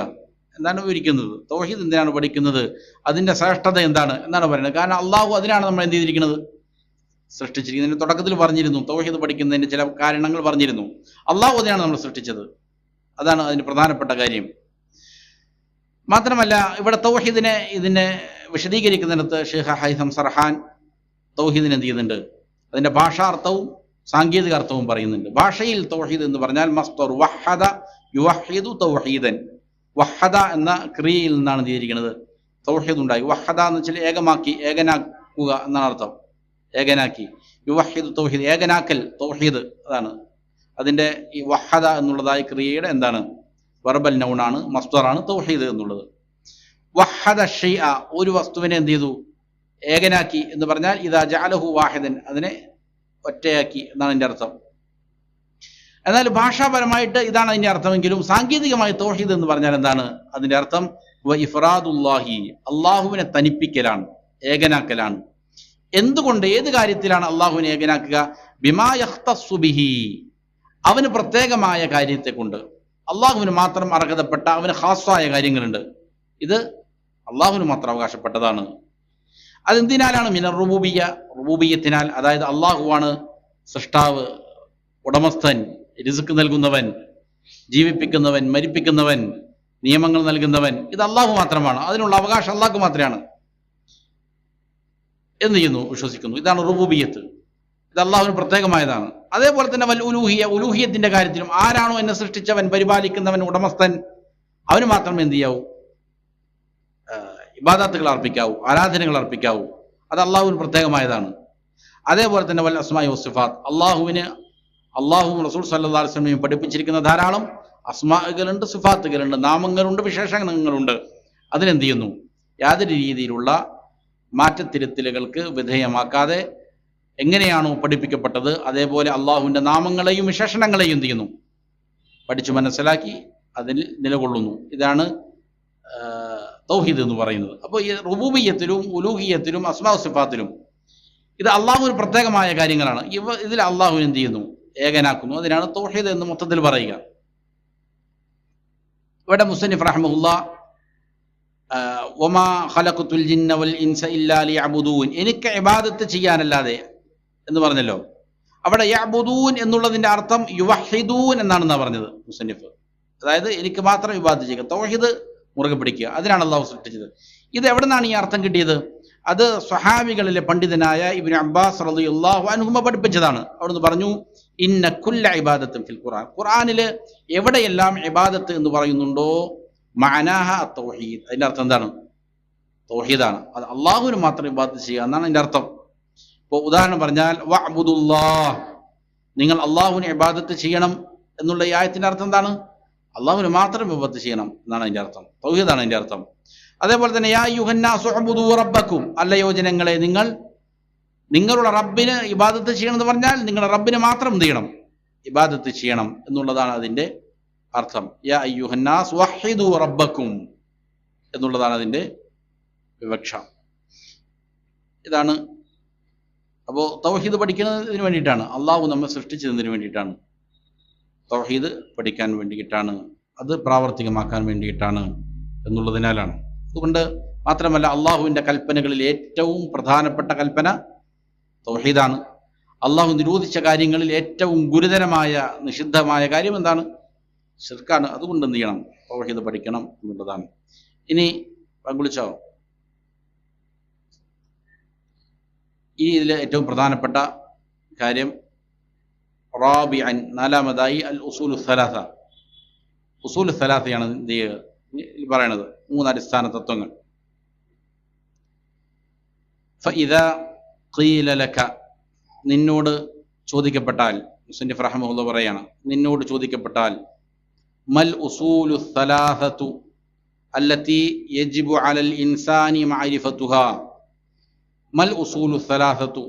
എന്താണ് വിവരിക്കുന്നത്. തൗഹീദ് എന്തിനാണ് പഠിക്കുന്നത്, അതിന്റെ ശ്രേഷ്ഠത എന്താണ് എന്നാണ് പറയുന്നത്. കാരണം അള്ളാഹു അതിനാണ് നമ്മൾ എന്ത് ചെയ്തിരിക്കുന്നത്, സൃഷ്ടിച്ചിരിക്കുന്നതിന് തുടക്കത്തിൽ പറഞ്ഞിരുന്നു. തൗഹീദ് പഠിക്കുന്നതിന്റെ ചില കാരണങ്ങൾ പറഞ്ഞിരുന്നു. അള്ളാഹു അതിനാണ് നമ്മൾ സൃഷ്ടിച്ചത്, അതാണ് അതിന് പ്രധാനപ്പെട്ട കാര്യം. മാത്രമല്ല ഇവിടെ ഇതിനെ വിശദീകരിക്കുന്നിടത്ത് ഷെയ്ഖ് ഹൈസം സർഹാൻ തൗഹീദിനെ എന്ത് ചെയ്യുന്നുണ്ട്, അതിന്റെ ഭാഷാർത്ഥവും സാങ്കേതിക അർത്ഥവും പറയുന്നുണ്ട്. ഭാഷയിൽ തൗഹീദ് എന്ന് പറഞ്ഞാൽ മസ്ദർ വഹദ യുവഹിദു തൗഹീദൻ, വഹദ എന്ന ക്രിയയിൽ നിന്നാണ് ചെയ്തിരിക്കുന്നത്, തൗഹീദ് ഉണ്ടായി. വഹദ എന്ന് വെച്ചാൽ ഏകമാക്കി, എന്നാണ് അർത്ഥം. ഏകനാക്കി. യുവഹിദ് തൗഹീദ്, ഏകനാക്കൽ തൗഹീദ്, അതാണ് അതിൻ്റെ ഈ വഹദ എന്നുള്ളതായ ക്രിയയുടെ എന്താണ് വെർബൽ നൗണാണ്, മസ്ദറാണ് തൗഹീദ് എന്നുള്ളത്. വഹദ ഷൈഅ, ഒരു വസ്തുവിനെ എന്ത് ചെയ്തു, ഏകനാക്കി എന്ന് പറഞ്ഞാൽ ഇദാ ജഅലഹു വാഹിദൻ, അതിനെ ഒറ്റയാക്കി എന്നാണ് അതിൻ്റെ അർത്ഥം. എന്നാൽ ഭാഷാപരമായിട്ട് ഇതാണ് അതിൻ്റെ അർത്ഥമെങ്കിലും സാങ്കേതികമായി തൗഹീദ് എന്ന് പറഞ്ഞാൽ എന്താണ് അതിൻ്റെ അർത്ഥം? വ ഇഫ്റാദുല്ലാഹി, അള്ളാഹുവിനെ തനിപ്പിക്കലാണ്, ഏകനാക്കലാണ്. എന്തുകൊണ്ട്, ഏത് കാര്യത്തിലാണ് അള്ളാഹുവിനെ ഏകനാക്കുക? ബിമാ യഖ്തസ്സു ബിഹി, അവന് പ്രത്യേകമായ കാര്യത്തെ കൊണ്ട്. അള്ളാഹുവിന് മാത്രം അർഹതപ്പെട്ട അവന് ഖാസ്സായ കാര്യങ്ങളുണ്ട്, ഇത് അള്ളാഹുവിന് മാത്രം അവകാശപ്പെട്ടതാണ്. അതെന്തിനാലാണ്? മിനർ റുബൂബിയ്യ, റുബൂബിയ്യത്തിനാൽ. അതായത് അള്ളാഹുവാണ് സൃഷ്ടാവ്, ഉടമസ്ഥൻ, റിസ്ക് നൽകുന്നവൻ, ജീവിപ്പിക്കുന്നവൻ, മരിപ്പിക്കുന്നവൻ, നിയമങ്ങൾ നൽകുന്നവൻ, ഇത് അള്ളാഹു മാത്രമാണ്. അതിനുള്ള അവകാശം അള്ളാഹു മാത്രമാണ് എന്ന് ചെയ്യുന്നു, വിശ്വസിക്കുന്നു. ഇതാണ് റുബൂബിയ്യത്ത്, ഇത് അള്ളാഹുവിന് പ്രത്യേകമായതാണ്. അതേപോലെ തന്നെ വൽ ഉലൂഹിയ, ഉലൂഹിയത്തിന്റെ കാര്യത്തിലും ആരാണോ എന്നെ സൃഷ്ടിച്ചവൻ, പരിപാലിക്കുന്നവൻ, ഉടമസ്ഥൻ, അവന് മാത്രമേ എന്ത് ചെയ്യാവൂ, ഇബാദത്തുകൾ അർപ്പിക്കാവൂ, ആരാധനകൾ അർപ്പിക്കാവൂ. അത് അള്ളാഹുവിന് പ്രത്യേകമായതാണ്. അതേപോലെ തന്നെ വൽ അസ്മാഇ വസ്സിഫാത്ത്, അള്ളാഹുവും റസൂൽ സല്ലല്ലാഹു അലൈഹി വസല്ലമയും പഠിപ്പിച്ചിരിക്കുന്ന ധാരാളം അസ്മാകളുണ്ട്, സിഫാത്തുകളുണ്ട്, നാമങ്ങളുണ്ട്, വിശേഷണങ്ങളുണ്ട്. അതിനെന്ത് ചെയ്യുന്നു, യാതൊരു രീതിയിലുള്ള മാറ്റത്തിരുത്തലുകൾക്ക് വിധേയമാക്കാതെ എങ്ങനെയാണോ പഠിപ്പിക്കപ്പെട്ടത് അതേപോലെ അള്ളാഹുവിൻ്റെ നാമങ്ങളെയും വിശേഷണങ്ങളെയും എന്ത് ചെയ്യുന്നു, പഠിച്ചു മനസ്സിലാക്കി അതിൽ നിലകൊള്ളുന്നു. ഇതാണ് തൗഹീദ് എന്ന് പറയുന്നത്. അപ്പോൾ ഈ റുബൂബിയ്യത്തിലും ഉലൂഹിയത്തിലും അസ്മാഉ സിഫാത്തിലും ഇത് അള്ളാഹുവിന് പ്രത്യേകമായ കാര്യങ്ങളാണ്. ഇതിൽ അള്ളാഹുവിന് എന്ത് ചെയ്യുന്നു, ഏകനാക്കുന്നു. അതിനാണ് തൗഹീദ് എന്ന് മൊത്തത്തിൽ പറയുക. ഇവിടെ മുസന്നിഫ് റഹ്മഹുല്ലാഹ് വമാ ഖലഖതുൽ ജിന്ന വൽ ഇൻസ ഇല്ലാ ലിയഅ്ബുദൂൻ, എനിക്ക് ഇബാദത്ത് ചെയ്യാനല്ലാതെ എന്ന് പറഞ്ഞല്ലോ. അവിടെ യഅ്ബുദൂൻ എന്നുള്ളതിന്റെ അർത്ഥം യുവഹിദൂൻ എന്നാണെന്നാണ് പറഞ്ഞത് മുസന്നിഫ്. അതായത് എനിക്ക് മാത്രം ഇബാദത്ത് ചെയ്യുക, തൗഹീദ് മുറുകെ പിടിക്കുക, അതിനാണ് അള്ളാഹു സൃഷ്ടിച്ചത്. ഇത് എവിടെ നിന്നാണ് ഈ അർത്ഥം കിട്ടിയത്? അത് സ്വഹാബികളിലെ പണ്ഡിതനായ ഇബ്നു അബ്ബാസ് റളിയല്ലാഹു അൻഹുമ പഠിപ്പിച്ചതാണ്. അവിടുന്ന് പറഞ്ഞു, ഇന്ന കുല്ല ഇബാദത്തുൻ ഫിൽ ഖുർആൻ, ഖുർആനില് എവിടെയെല്ലാം ഇബാദത്ത് എന്ന് പറയുന്നുണ്ടോ മഅനാഹ തൗഹീദ്, അതിന്റെ അർത്ഥം എന്താണ്? തൗഹീദാണ്. അത് അള്ളാഹുവിന് മാത്രം ഇബാദത്ത് ചെയ്യുക എന്നാണ് അതിന്റെ അർത്ഥം. ഇപ്പോൾ ഉദാഹരണം പറഞ്ഞാൽ വഅ്ബുദുല്ലാഹ്, നിങ്ങൾ അള്ളാഹുവിന് ഇബാദത്ത് ചെയ്യണം എന്നുള്ള ഈ ആയത്തിന്റെ അർത്ഥം എന്താണ്? അള്ളാഹുവിന് മാത്രം ഇബാദത്ത് ചെയ്യണം എന്നാണ് അതിന്റെ അർത്ഥം, തൗഹീദാണ് അതിന്റെ അർത്ഥം. അതേപോലെ തന്നെ യാ അയ്യുഹന്നാസു ഉഅ്ബുദൂ റബ്ബക്കും, അല്ലയോ ജനങ്ങളെ നിങ്ങൾ നിങ്ങളുടെ റബ്ബിന് ഇബാദത്ത് ചെയ്യണം എന്ന് പറഞ്ഞാൽ നിങ്ങളുടെ റബ്ബിന് മാത്രം എന്ത് ചെയ്യണം, ഇബാദത്ത് ചെയ്യണം എന്നുള്ളതാണ് അതിന്റെ അർത്ഥം. യാ അയ്യുഹന്നാസ് വഹിദൂ റബ്ബക്കും എന്നുള്ളതാണ് അതിന്റെ വിവക്ഷ. ഇതാണ്. അപ്പോൾ തൗഹീദ് പഠിക്കുന്നതിന് വേണ്ടിയിട്ടാണ്, അള്ളാഹു നമ്മെ സൃഷ്ടിച്ചതിന് വേണ്ടിയിട്ടാണ്, തൗഹീദ് പഠിക്കാൻ വേണ്ടിയിട്ടാണ്, അത് പ്രാവർത്തികമാക്കാൻ വേണ്ടിയിട്ടാണ് എന്നുള്ളതിനാലാണ്. അതുകൊണ്ട് മാത്രമല്ല അള്ളാഹുവിൻ്റെ കൽപ്പനകളിൽ ഏറ്റവും പ്രധാനപ്പെട്ട കൽപ്പന തൗഹീദാണ്. അള്ളാഹു നിരോധിച്ച കാര്യങ്ങളിൽ ഏറ്റവും ഗുരുതരമായ നിഷിദ്ധമായ കാര്യം എന്താണ്? ശിർക്കാണ്. അതുകൊണ്ട് എന്ത് ചെയ്യണം, തൗഹീദ് പഠിക്കണം എന്നുള്ളതാണ്. ഇനി പങ്കുളിച്ചോ, ഈ ഇതിൽ ഏറ്റവും പ്രധാനപ്പെട്ട കാര്യം റാബിഅൻ, നാലാമതായി അൽ ഉസൂലു സലാസ, ഉസൂലു സലാസയാണ് എന്ത് ചെയ്യുക പറയണത്, 3 അടിസ്ഥാന തത്വങ്ങൾ. ഫഇദാ ഖീല ലക, നിന്നോട് ചോദിക്കപ്പെട്ടാൽ, മുസന്നിഫ് റഹ്മഹുല്ലാഹ് പറയാണ്, നിന്നോട് ചോദിക്കപ്പെട്ടാൽ മൽ ഉസൂലു സലാസതു അല്ലതി യജിബു അലൽ ഇൻസാനി മഅരിഫതുഹാ, മൽ ഉസൂലു സലാസതു,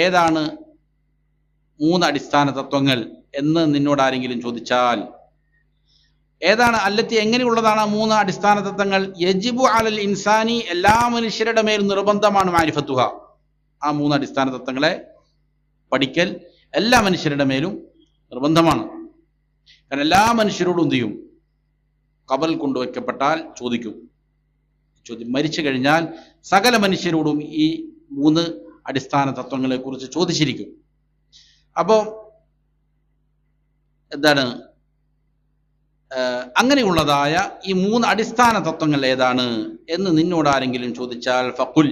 ഏതാണ് 3 അടിസ്ഥാന തത്വങ്ങൾ എന്ന് നിന്നോട് ആരെങ്കിലും ചോദിച്ചാൽ, ഏതാണ് അല്ലത്തി, എങ്ങനെയുള്ളതാണ് 3 അടിസ്ഥാന തത്വങ്ങൾ? യജിബു അലൽ ഇൻസാനി, എല്ലാ മനുഷ്യരുടെ മേൽ നിർബന്ധമാണ്, മഅരിഫതുഹ, ആ 3 അടിസ്ഥാന തത്വങ്ങളെ പഠിക്കൽ എല്ലാ മനുഷ്യരുടെ മേലും നിർബന്ധമാണ്. കാരണം എല്ലാ മനുഷ്യരോടും എന്ത് ചെയ്യും, ഖബർ കൊണ്ടുവയ്ക്കപ്പെട്ടാൽ ചോദിക്കും. മരിച്ചു കഴിഞ്ഞാൽ സകല മനുഷ്യരോടും ഈ 3 അടിസ്ഥാന തത്വങ്ങളെ കുറിച്ച് ചോദിച്ചിരിക്കും. അപ്പോൾ എന്താണ്, അങ്ങനെയുള്ളതായ ഈ 3 അടിസ്ഥാന തത്വങ്ങൾ ഏതാണ് എന്ന് നിന്നോട് ആരെങ്കിലും ചോദിച്ചാൽ ഫഖുൽ,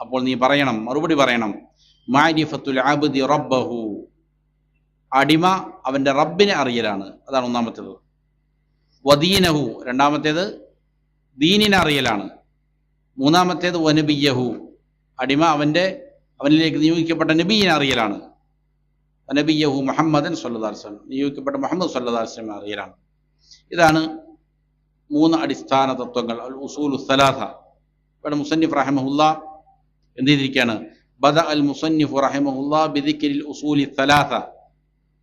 അപ്പോൾ നീ പറയണം, മറുപടി പറയണം, മഅരിഫത്തുൽ അബ്ദി റബ്ബഹു, അടിമ അവന്റെ റബ്ബിനെ അറിയലാണ്, അതാണ് ഒന്നാമത്തേത്. വദീനഹു, രണ്ടാമത്തേത് ദീനിനെ അറിയലാണ്. മൂന്നാമത്തേത് വനബിയഹു, അടിമ അവന്റെ അവനിലേക്ക് നിയോഗിക്കപ്പെട്ട നബിയെ അറിയലാണ്. നബിയഹു മുഹമ്മദൻ സ്വല്ലല്ലാഹു അലൈഹി വസല്ലം, നിയോഗിക്കപ്പെട്ട മുഹമ്മദ് സ്വല്ലല്ലാഹു അലൈഹി വസല്ലം അറിയലാണ്. ഇതാണ് 3 അടിസ്ഥാന തത്വങ്ങൾ, അൽ ഉസൂലു സലാസ. ഇവിടെ മുസന്നിഫ് റഹിമഹുല്ലാ എന്ത് ചെയ്തിരിക്കുകയാണ്? ബദ അൽ മുസന്നിഫ് റഹിമഹുല്ലാ ബിദിക്രിൽ ഉസൂലി സലാസ.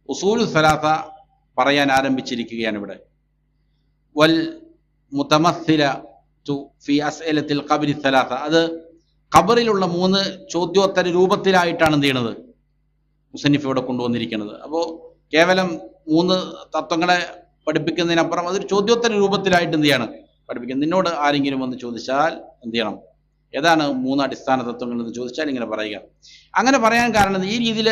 ഉസൂലു സലാസ പറയാൻ ആരംഭിച്ചിരിക്കുകയാണ് ഇവിടെ. വൽ മുതമസ്സിലതു ഫി അസ്ഇലത്തിൽ ഖബ്രി സലാസ, അത് ഖബറിലുള്ള 3 ചോദ്യോത്തര രൂപത്തിലായിട്ടാണ് എന്ത് ചെയ്യണത്? മുസന്നിഫ് ഇവിടെ കൊണ്ടുവന്നിരിക്കുന്നത്. അപ്പോൾ കേവലം 3 തത്വങ്ങളെ പഠിപ്പിക്കുന്നതിനപ്പുറം അതൊരു ചോദ്യോത്തര രൂപത്തിലായിട്ട് എന്ത് ചെയ്യാണ് പഠിപ്പിക്കുന്നത്. നിന്നോട് ആരെങ്കിലും വന്ന് ചോദിച്ചാൽ എന്ത് ചെയ്യണം? ഏതാണ് 3 അടിസ്ഥാന തത്വങ്ങൾ എന്ന് ചോദിച്ചാൽ ഇങ്ങനെ പറയുക. അങ്ങനെ പറയാൻ കാരണം, ഈ രീതിയിൽ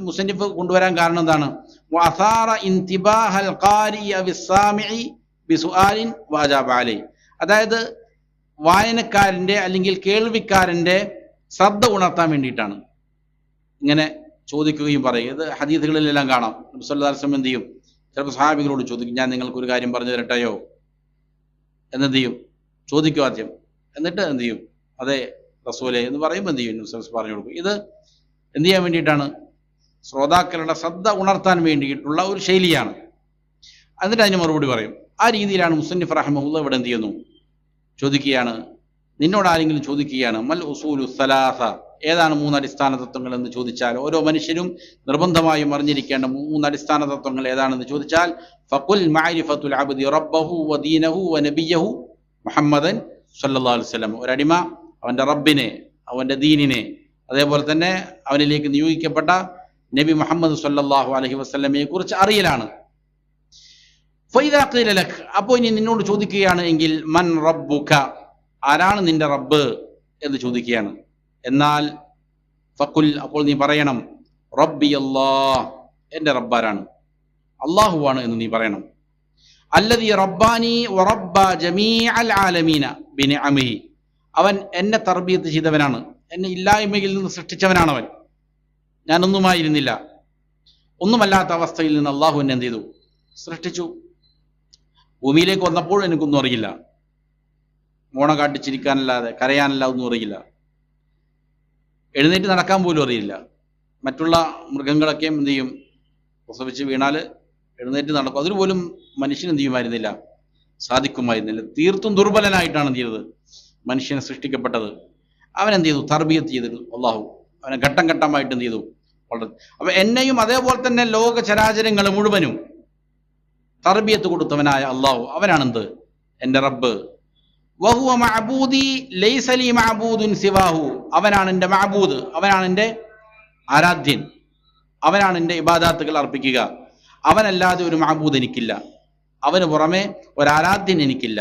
മുസന്നിഫ് കൊണ്ടുവരാൻ കാരണം എന്താണ്? വഅസാറ ഇന്തിബാഹൽ ഖാരി വിസ്സാമിഇ ബിസുആലിൻ വഅജാബ അലൈഹി, അതായത് വായനക്കാരൻ്റെ അല്ലെങ്കിൽ കേൾവിക്കാരൻ്റെ ശ്രദ്ധ ഉണർത്താൻ വേണ്ടിയിട്ടാണ് ഇങ്ങനെ ചോദിക്കുകയും പറയുക. ഇത് ഹദീസുകളിലെല്ലാം കാണാം. നബി സല്ലല്ലാഹു അലൈഹി വസല്ലം എന്ത് ചെയ്യും? ചിലപ്പോൾ സഹാബികളോട് ചോദിക്കും, ഞാൻ നിങ്ങൾക്കൊരു കാര്യം പറഞ്ഞു തരട്ടെയോ എന്നെന്ത് ചെയ്യും? ചോദിക്കും ആദ്യം. എന്നിട്ട് എന്ത് ചെയ്യും? അതെ റസൂലേ എന്ന് പറയുമ്പോൾ എന്ത് ചെയ്യും? നബി പറഞ്ഞു കൊടുക്കും. ഇത് എന്ത് ചെയ്യാൻ വേണ്ടിയിട്ടാണ്? ശ്രോതാക്കളുടെ ശ്രദ്ധ ഉണർത്താൻ വേണ്ടിയിട്ടുള്ള ഒരു ശൈലിയാണ്. എന്നിട്ട് അതിന് മറുപടി പറയും. ആ രീതിയിലാണ് മുസന്നിഫ് റഹിമഹുല്ലാഹ് ഇവിടെ എന്ത് ചെയ്യുന്നു? ചോദിക്കുകയാണ്. നിന്നോട് ആരെങ്കിലും ചോദിക്കുകയാണ്, മൽ ഉസൂലു സലാസ, ഏതാണ് 3 അടിസ്ഥാന തത്വങ്ങൾ എന്ന് ചോദിച്ചാൽ, ഓരോ മനുഷ്യരും നിർബന്ധമായും അറിഞ്ഞിരിക്കേണ്ട 3 അടിസ്ഥാന തത്വങ്ങൾ ഏതാണെന്ന് ചോദിച്ചാൽ, ഫഖുൽ മഅരിഫത്തുൽ അബ്ദി റബ്ബഹു വദീനഹു വനബിയഹു മുഹമ്മദൻ സ്വല്ലല്ലാഹു അലൈഹി വസല്ലം. ഒരടിമ അവൻ്റെ റബ്ബിനെ, അവൻ്റെ ദീനിനെ, അതേപോലെ തന്നെ അവനിലേക്ക് നിയോഗിക്കപ്പെട്ട നബി മുഹമ്മദ് സ്വല്ലല്ലാഹു അലൈഹി വസല്ലമയെ കുറിച്ച് അറിയലാണ്. ഫൈദാ ഖീല ലക്, അപ്പോൾ ഇനി നിന്നോട് ചോദിക്കുകയാണ് എങ്കിൽ, മൻ റബ്ബുക, ആരാണ് നിന്റെ റബ്ബ് എന്ന് ചോദിക്കുകയാണ്. എന്നാൽ ഫഖുൽ, അപ്പോൾ നീ പറയണം, റബ്ബി അല്ലാഹ്, എൻ്റെ റബ്ബാരാണ്, അള്ളാഹുവാണ് എന്ന് നീ പറയണം. അല്ലദീ റബ്ബാനി വറബ്ബ ജമീഅൽ ആലമീന ബിനിഅമിഹി, അവൻ എന്നെ തർബിയത്ത് ചെയ്തവനാണ്, എന്നെ ഇല്ലായ്മയിൽ നിന്ന് സൃഷ്ടിച്ചവനാണ് അവൻ. ഞാനൊന്നുമായിരുന്നില്ല, ഒന്നുമല്ലാത്ത അവസ്ഥയിൽ നിന്ന് അള്ളാഹു എന്നെ എന്ത് ചെയ്തു? സൃഷ്ടിച്ചു. ഭൂമിയിലേക്ക് വന്നപ്പോൾ എനിക്കൊന്നും അറിയില്ല, മോണ കാട്ടിച്ചിരിക്കാനല്ലാതെ കരയാനല്ലാതെ ഒന്നും അറിയില്ല, എഴുന്നേറ്റ് നടക്കാൻ പോലും അറിയില്ല. മറ്റുള്ള മൃഗങ്ങളൊക്കെ എന്ത് ചെയ്യും? പ്രസവിച്ച് വീണാൽ എഴുന്നേറ്റ് നടക്കും. അതിനുപോലും മനുഷ്യൻ എന്ത് ചെയ്യുമായിരുന്നില്ല? സാധിക്കുമായിരുന്നില്ല. തീർത്തും ദുർബലനായിട്ടാണ് എന്ത് ചെയ്തത്? മനുഷ്യനെ സൃഷ്ടിക്കപ്പെട്ടത്. അവൻ എന്ത് ചെയ്തു? തർബിയത്ത് ചെയ്തിരുന്നു അള്ളാഹു. അവനെ ഘട്ടം ഘട്ടമായിട്ട് എന്ത് ചെയ്തു? വളരെ. അപ്പൊ എന്നെയും അതേപോലെ തന്നെ ലോക ചരാചരങ്ങൾ മുഴുവനും തർബിയത്ത് കൊടുത്തവനായ അള്ളാഹു, അവനാണെന്ത്? എൻ്റെ റബ്ബ്. വഹുവ മഅബൂദി ലൈസ ലി മഅബൂദുൻ സിവാഹു, അവനാണ് എൻ്റെ മഅബൂദ്, അവനാണ് എൻ്റെ ആരാധ്യൻ, അവനാണ് എൻ്റെ ഇബാദാത്തുകൾ അർപ്പിക്കുക. അവനല്ലാതെ ഒരു മഅബൂദ് എനിക്കില്ല, അവന് പുറമെ ഒരാരാധ്യൻ എനിക്കില്ല.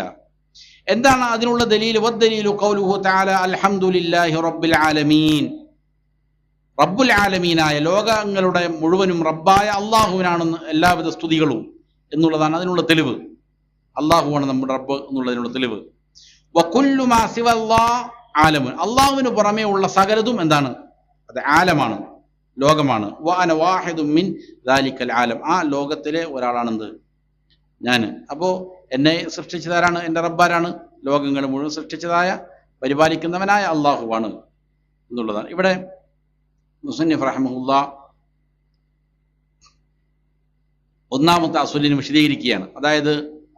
എന്താണ് അതിനുള്ള ദലീൽ? വദ്ദലീലു ഖൗലുഹു തആല അൽഹംദുലില്ലാഹി റബ്ബിൽ ആലമീൻ, റബ്ബുൽ ആലമീനായ ലോകങ്ങളുടെ മുഴുവനും റബ്ബായ അള്ളാഹുവിനാണെന്ന് എല്ലാവിധ സ്തുതികളും എന്നുള്ളതാണ് അതിനുള്ള തെളിവ്. അള്ളാഹുവാണ് നമ്മുടെ റബ്ബ് എന്നുള്ളതിനുള്ള തെളിവ്. വകുല്ലു മാ സിവല്ലാഹ് ആലമുൻ, അള്ളാഹുവിന് പുറമേ ഉള്ള സകലതും എന്താണ്? അത് ആലമാണ്, ലോകമാണ്. വഅന വാഹിദും മിൻ ദാലിക്കൽ ആലം, ആ ലോകത്തിലെ ഒരാളാണെന്ത്? ഞാൻ. അപ്പോൾ എന്നെ സൃഷ്ടിച്ചതാരാണ്? എൻ്റെ റബ്ബാരാണ്. ലോകങ്ങൾ മുഴുവൻ സൃഷ്ടിച്ചതായ പരിപാലിക്കുന്നവനായ അള്ളാഹുവാണ് എന്നുള്ളതാണ്. ഇവിടെ മുസന്നിഫ് റഹിമഹുല്ലാഹ് ഒന്നാമത്തെ അസ്വലിനെ വിശദീകരിക്കുകയാണ്. അതായത്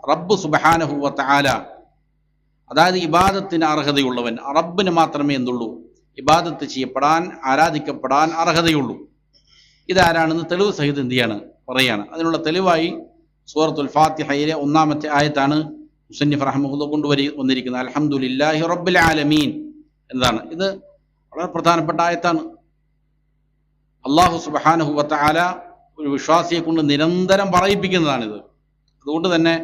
റബ്ബ് സുബ്ഹാനഹു വ തആല, അതായത് ഇബാദത്തിന് അർഹതയുള്ളവൻ, റബ്ബിന് മാത്രമേ എന്തുള്ളൂ? ഇബാദത്ത് ചെയ്യപ്പെടാൻ, ആരാധിക്കപ്പെടാൻ അർഹതയുള്ളൂ. ഇതാരാണെന്ന് തെളിവ് സഹിതം എന്ത് ചെയ്യാണ്? പറയാണ്. അതിനുള്ള തെളിവായി സൂറത്തുൽ ഫാത്തിഹയിലെ 1-ാമത്തെ ആയത്താണ് മുസന്നിഫ് റഹിമഹുല്ലാഹ് വന്നിരിക്കുന്നത്. അൽഹംദുലില്ലാഹി റബ്ബിൽ ആലമീൻ എന്നതാണ്. ഇത് വളരെ പ്രധാനപ്പെട്ട ആയത്താണ്. അല്ലാഹു സുബ്ഹാനഹു വ തആല ഒരു വിശ്വാസിയെ കൊണ്ട് നിരന്തരം പറയിപ്പിക്കുന്നതാണിത്. അതുകൊണ്ട് തന്നെ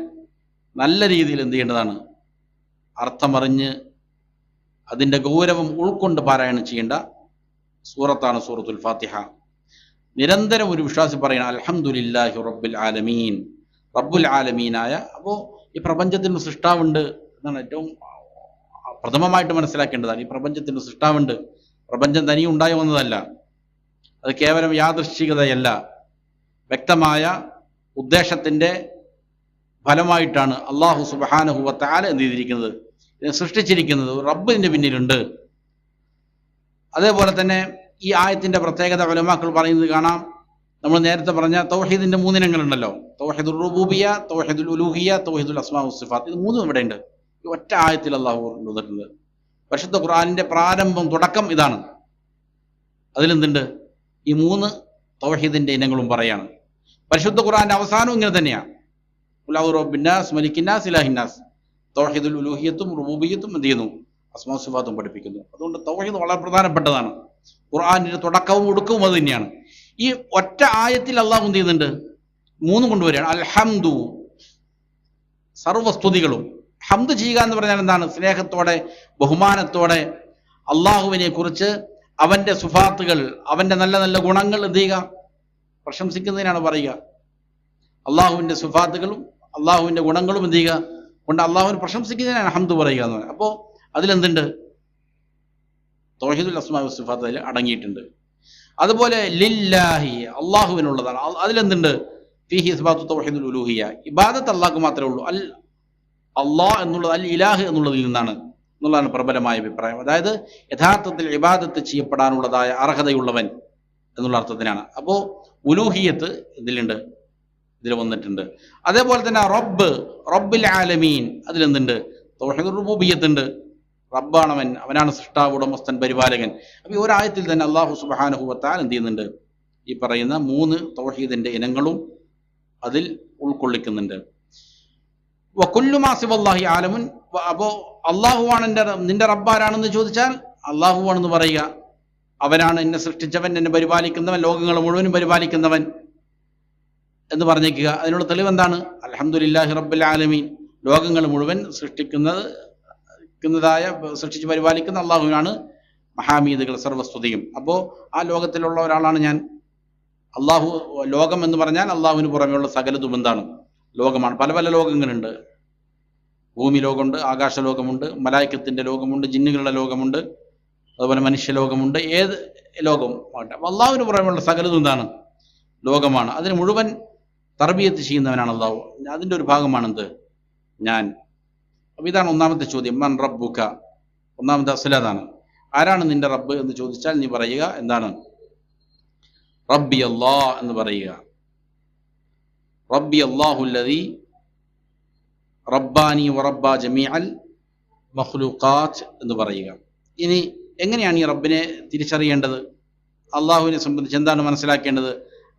നല്ല രീതിയിൽ എന്ത് ചെയ്യേണ്ടതാണ്? അർത്ഥമറിഞ്ഞ് അതിൻ്റെ ഗൗരവം ഉൾക്കൊണ്ട് പാരായണം ചെയ്യേണ്ട സൂറത്താണ് സൂറത്തുൽ ഫാത്തിഹ. നിരന്തരം ഒരു വിശ്വാസി പറയണം അൽഹംദുലില്ലാഹി റബ്ബിൽ ആലമീൻ, റബ്ബുൽ ആലമീനായ. അപ്പോൾ ഈ പ്രപഞ്ചത്തിന് സൃഷ്ടാവുണ്ട് എന്നാണ് ഏറ്റവും പ്രഥമമായിട്ട് മനസ്സിലാക്കേണ്ടതാണ്. ഈ പ്രപഞ്ചത്തിന് സൃഷ്ടാവുണ്ട്. പ്രപഞ്ചം തനിയെ ഉണ്ടായി വന്നതല്ല, അത് കേവലം യാദൃശ്ചികതയല്ല, വ്യക്തമായ ഉദ്ദേശത്തിൻ്റെ ഫലമായിട്ടാണ് അള്ളാഹു സുബ്ഹാനഹു വ തആല എന്ത് ചെയ്തിരിക്കുന്നത്? ഇതിനെ സൃഷ്ടിച്ചിരിക്കുന്നത്. റബ്ബ് ഇതിൻ്റെ പിന്നിലുണ്ട്. അതേപോലെ തന്നെ ഈ ആയത്തിന്റെ പ്രത്യേകത ഉലമാക്കൾ പറയുന്നത് കാണാം. നമ്മൾ നേരത്തെ പറഞ്ഞ തൗഹീദിന്റെ 3 ഇനങ്ങളുണ്ടല്ലോ, തൗഹീദുൽ റുബൂബിയ്യ, തൗഹീദുൽ ഉലൂഹിയ്യ, തൗഹീദുൽ അസ്മാ വസ്സിഫാത്ത്. ഇത് 3 ഇവിടെ ഉണ്ട്. ഈ ഒറ്റ ആയത്തിൽ അള്ളാഹു കൊണ്ടുവന്നിട്ടുണ്ട്. പരിശുദ്ധ ഖുർആനിന്റെ പ്രാരംഭം, തുടക്കം ഇതാണ്. അതിലെന്തുണ്ട്? ഈ 3 തൗഹീദിന്റെ ഇനങ്ങളും പറയാണ്. പരിശുദ്ധ ഖുർആന്റെ അവസാനവും ഇങ്ങനെ തന്നെയാണ്. ഖുൽ റബ്ബിന്നാസ് മലിക്കിന്നാസ് ഇലാഹിന്നാസ്. തൗഹീദുൽ ഉലൂഹിയ്യത്തും റുബൂബിയ്യത്തും എന്ത് ചെയ്യുന്നു? അസ്മാ വസ്സിഫാത്തും പഠിപ്പിക്കുന്നു. അതുകൊണ്ട് തൗഹീദ് വളരെ പ്രധാനപ്പെട്ടതാണ്. ഖുർആനിന്റെ തുടക്കവും ഒടുക്കവും അത് തന്നെയാണ്. ഈ ഒറ്റ ആയത്തിൽ അള്ളാഹു എന്ത് ചെയ്യുന്നുണ്ട്? 3 കൊണ്ടുവരികയാണ്. അൽഹംദു, സർവസ്തുതികളും. ഹംദ് ചെയ്യുക എന്ന് പറഞ്ഞാൽ എന്താണ്? സ്നേഹത്തോടെ, ബഹുമാനത്തോടെ അള്ളാഹുവിനെ കുറിച്ച്, അവന്റെ സുഫാത്തുകൾ, അവന്റെ നല്ല നല്ല ഗുണങ്ങൾ എന്ത് ചെയ്യുക? പ്രശംസിക്കുന്നതിനാണ് പറയുക. അള്ളാഹുവിന്റെ സുഫാത്തുകളും അള്ളാഹുവിന്റെ ഗുണങ്ങളും എന്ത് ചെയ്യുക കൊണ്ട് അള്ളാഹുവിനെ പ്രശംസിക്കുന്നതിനാണ് ഹംദ് പറയുക എന്ന് പറയുന്നത്. അപ്പോൾ അതിലെന്തുണ്ട്? തൗഹീദുൽ അസ്മാ വസ്സിഫാത്ത് അതിൽ അടങ്ങിയിട്ടുണ്ട്. അതുപോലെ ലില്ലാഹി, അള്ളാഹുവിനുള്ളതാണ്. അതിലെന്തുണ്ട്? ഫീഹി ഇസ്ബാത്തു തൗഹീദുൽ ഉലൂഹിയ്യ, ഇബാദത്ത് അള്ളാഹ്ക്ക് മാത്രമേ ഉള്ളൂ. അള്ളാഹ് എന്നുള്ളത് അൽ ഇലാഹ് എന്നുള്ളതിൽ നിന്നാണ് എന്നുള്ളതാണ് പ്രബലമായ അഭിപ്രായം. അതായത് യഥാർത്ഥത്തിൽ ഇബാദത്ത് ചെയ്യപ്പെടാനുള്ളതായ അർഹതയുള്ളവൻ എന്നുള്ള അർത്ഥത്തിനാണ്. അപ്പോൾ ഉലൂഹിയത്ത് ഇതിലുണ്ട്, ഇതിൽ വന്നിട്ടുണ്ട്. അതേപോലെ തന്നെ റബ്ബ്, റബ്ബിൽ ആലമീൻ, അതിലെന്തുണ്ട്? തൗഹീദുർ റുബൂബിയ്യത്തുണ്ട്. റബ്ബാണവൻ, അവനാണ് സൃഷ്ടാവ്, ഉടമസ്ഥൻ, പരിപാലകൻ. അപ്പോൾ ഈ ഒരായത്തിൽ തന്നെ അള്ളാഹു സുബ്ഹാനഹു വ തആല എന്ത് ചെയ്യുന്നുണ്ട്? ഈ പറയുന്ന 3 തൗഹീദിന്റെ ഇനങ്ങളും അതിൽ ഉൾക്കൊള്ളിക്കുന്നുണ്ട്. വകുല്ലു മാ സിവല്ലാഹി ആലമുൻ. അപ്പോൾ അള്ളാഹുവാണ് നിന്റെ റബ്ബാരാണെന്ന് ചോദിച്ചാൽ അള്ളാഹുവാണെന്ന് പറയുക. അവനാണ് എന്നെ സൃഷ്ടിച്ചവൻ, എന്നെ പരിപാലിക്കുന്നവൻ, ലോകങ്ങൾ മുഴുവനും പരിപാലിക്കുന്നവൻ എന്ന് പറഞ്ഞേക്കുക. അതിനുള്ള തെളിവ് എന്താണ്? അൽഹംദുലില്ലാഹി റബ്ബിൽ ആലമീൻ, ലോകങ്ങൾ മുഴുവൻ സൃഷ്ടിച്ച് പരിപാലിക്കുന്ന അള്ളാഹുവിനാണ് മഹാമീദുകൾ, സർവസ്തുതിയും. അപ്പോൾ ആ ലോകത്തിലുള്ള ഒരാളാണ് ഞാൻ. അള്ളാഹു, ലോകം എന്ന് പറഞ്ഞാൽ അള്ളാഹുവിന് പുറമെയുള്ള സകലതും എന്താണ്? ലോകമാണ്. പല പല ലോകങ്ങളുണ്ട്. ഭൂമി ലോകമുണ്ട്, ആകാശ ലോകമുണ്ട്, മലായിക്കത്തിന്റെ ലോകമുണ്ട്, ജിന്നുകളുടെ ലോകമുണ്ട്, അതുപോലെ മനുഷ്യ ലോകമുണ്ട്. ഏത് ലോകം ആകട്ടെ, അപ്പോൾ അള്ളാഹുവിന് പുറമെയുള്ള സകലതും എന്താണ്? ലോകമാണ്. അതിന് മുഴുവൻ തർബിയത്ത് ചെയ്യുന്നവനാണ് അള്ളാഹു. അതിൻ്റെ ഒരു ഭാഗമാണെന്ത്? ഞാൻ. അപ്പോൾ ഇതാണ് ഒന്നാമത്തെ ചോദ്യം. മൻ റബ്ബുക, ഒന്നാമത്തെ അസ്ലതാണ്. ആരാണ് നിന്റെ റബ്ബ് എന്ന് ചോദിച്ചാൽ നീ പറയുക എന്താണ്? റബ്ബി അല്ലാഹ് എന്ന് പറയുക. റബ്ബി അല്ലാഹുല്ലദീ റബ്ബാനി വറബ്ബ ജമീഅൽ മഖ്ലൂഖാത്ത് എന്ന് പറയുക. ഇനി എങ്ങനെയാണ് ഈ റബ്ബിനെ തിരിച്ചറിയേണ്ടത്? അള്ളാഹുവിനെ സംബന്ധിച്ച് എന്താണ് മനസ്സിലാക്കേണ്ടത്?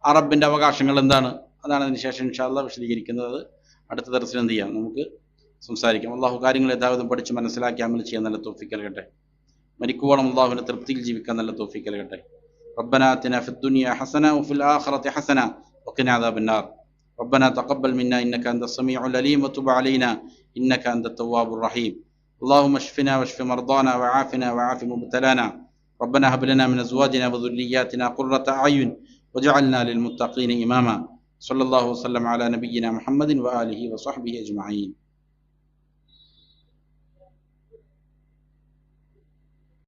ആ റബ്ബിൻ്റെ അവകാശങ്ങൾ എന്താണ്? അതാണ് അതിന് ശേഷം ഇൻഷാ അല്ലാഹ് വിശദീകരിക്കുന്നത്. അടുത്ത ദർസിൽ എന്ത് ചെയ്യാം? നമുക്ക് സംസാരിക്കാം. അള്ളാഹു കാര്യങ്ങൾ യഥാവിധം പഠിച്ച് മനസ്സിലാക്കി അമൽ ചെയ്യാൻ നല്ല തൗഫീഖ് നൽകട്ടെ. മരിക്കുവോളം അള്ളാഹുവിന്റെ തൃപ്തിയിൽ ജീവിക്കാൻ നല്ല തൗഫീഖ് നൽകട്ടെ. റബ്ബനാ ആതിനാ ഫിദ്ദുനിയ ഹസന വഫിൽ ആഖിറതി ഹസന വഖിനാ അദാബന്നാർ. ربنا تقبل منا إنك أنت السميع العليم وتب علينا إنك أنت التواب الرحيم. اللهم اشفنا واشف مرضانا وعافنا وعاف مبتلانا. ربنا هب لنا من أزواجنا وذرياتنا قرة أعين واجعلنا للمتقين إماما. صلى الله وسلم على نبينا محمد وآله وصحبه أجمعين.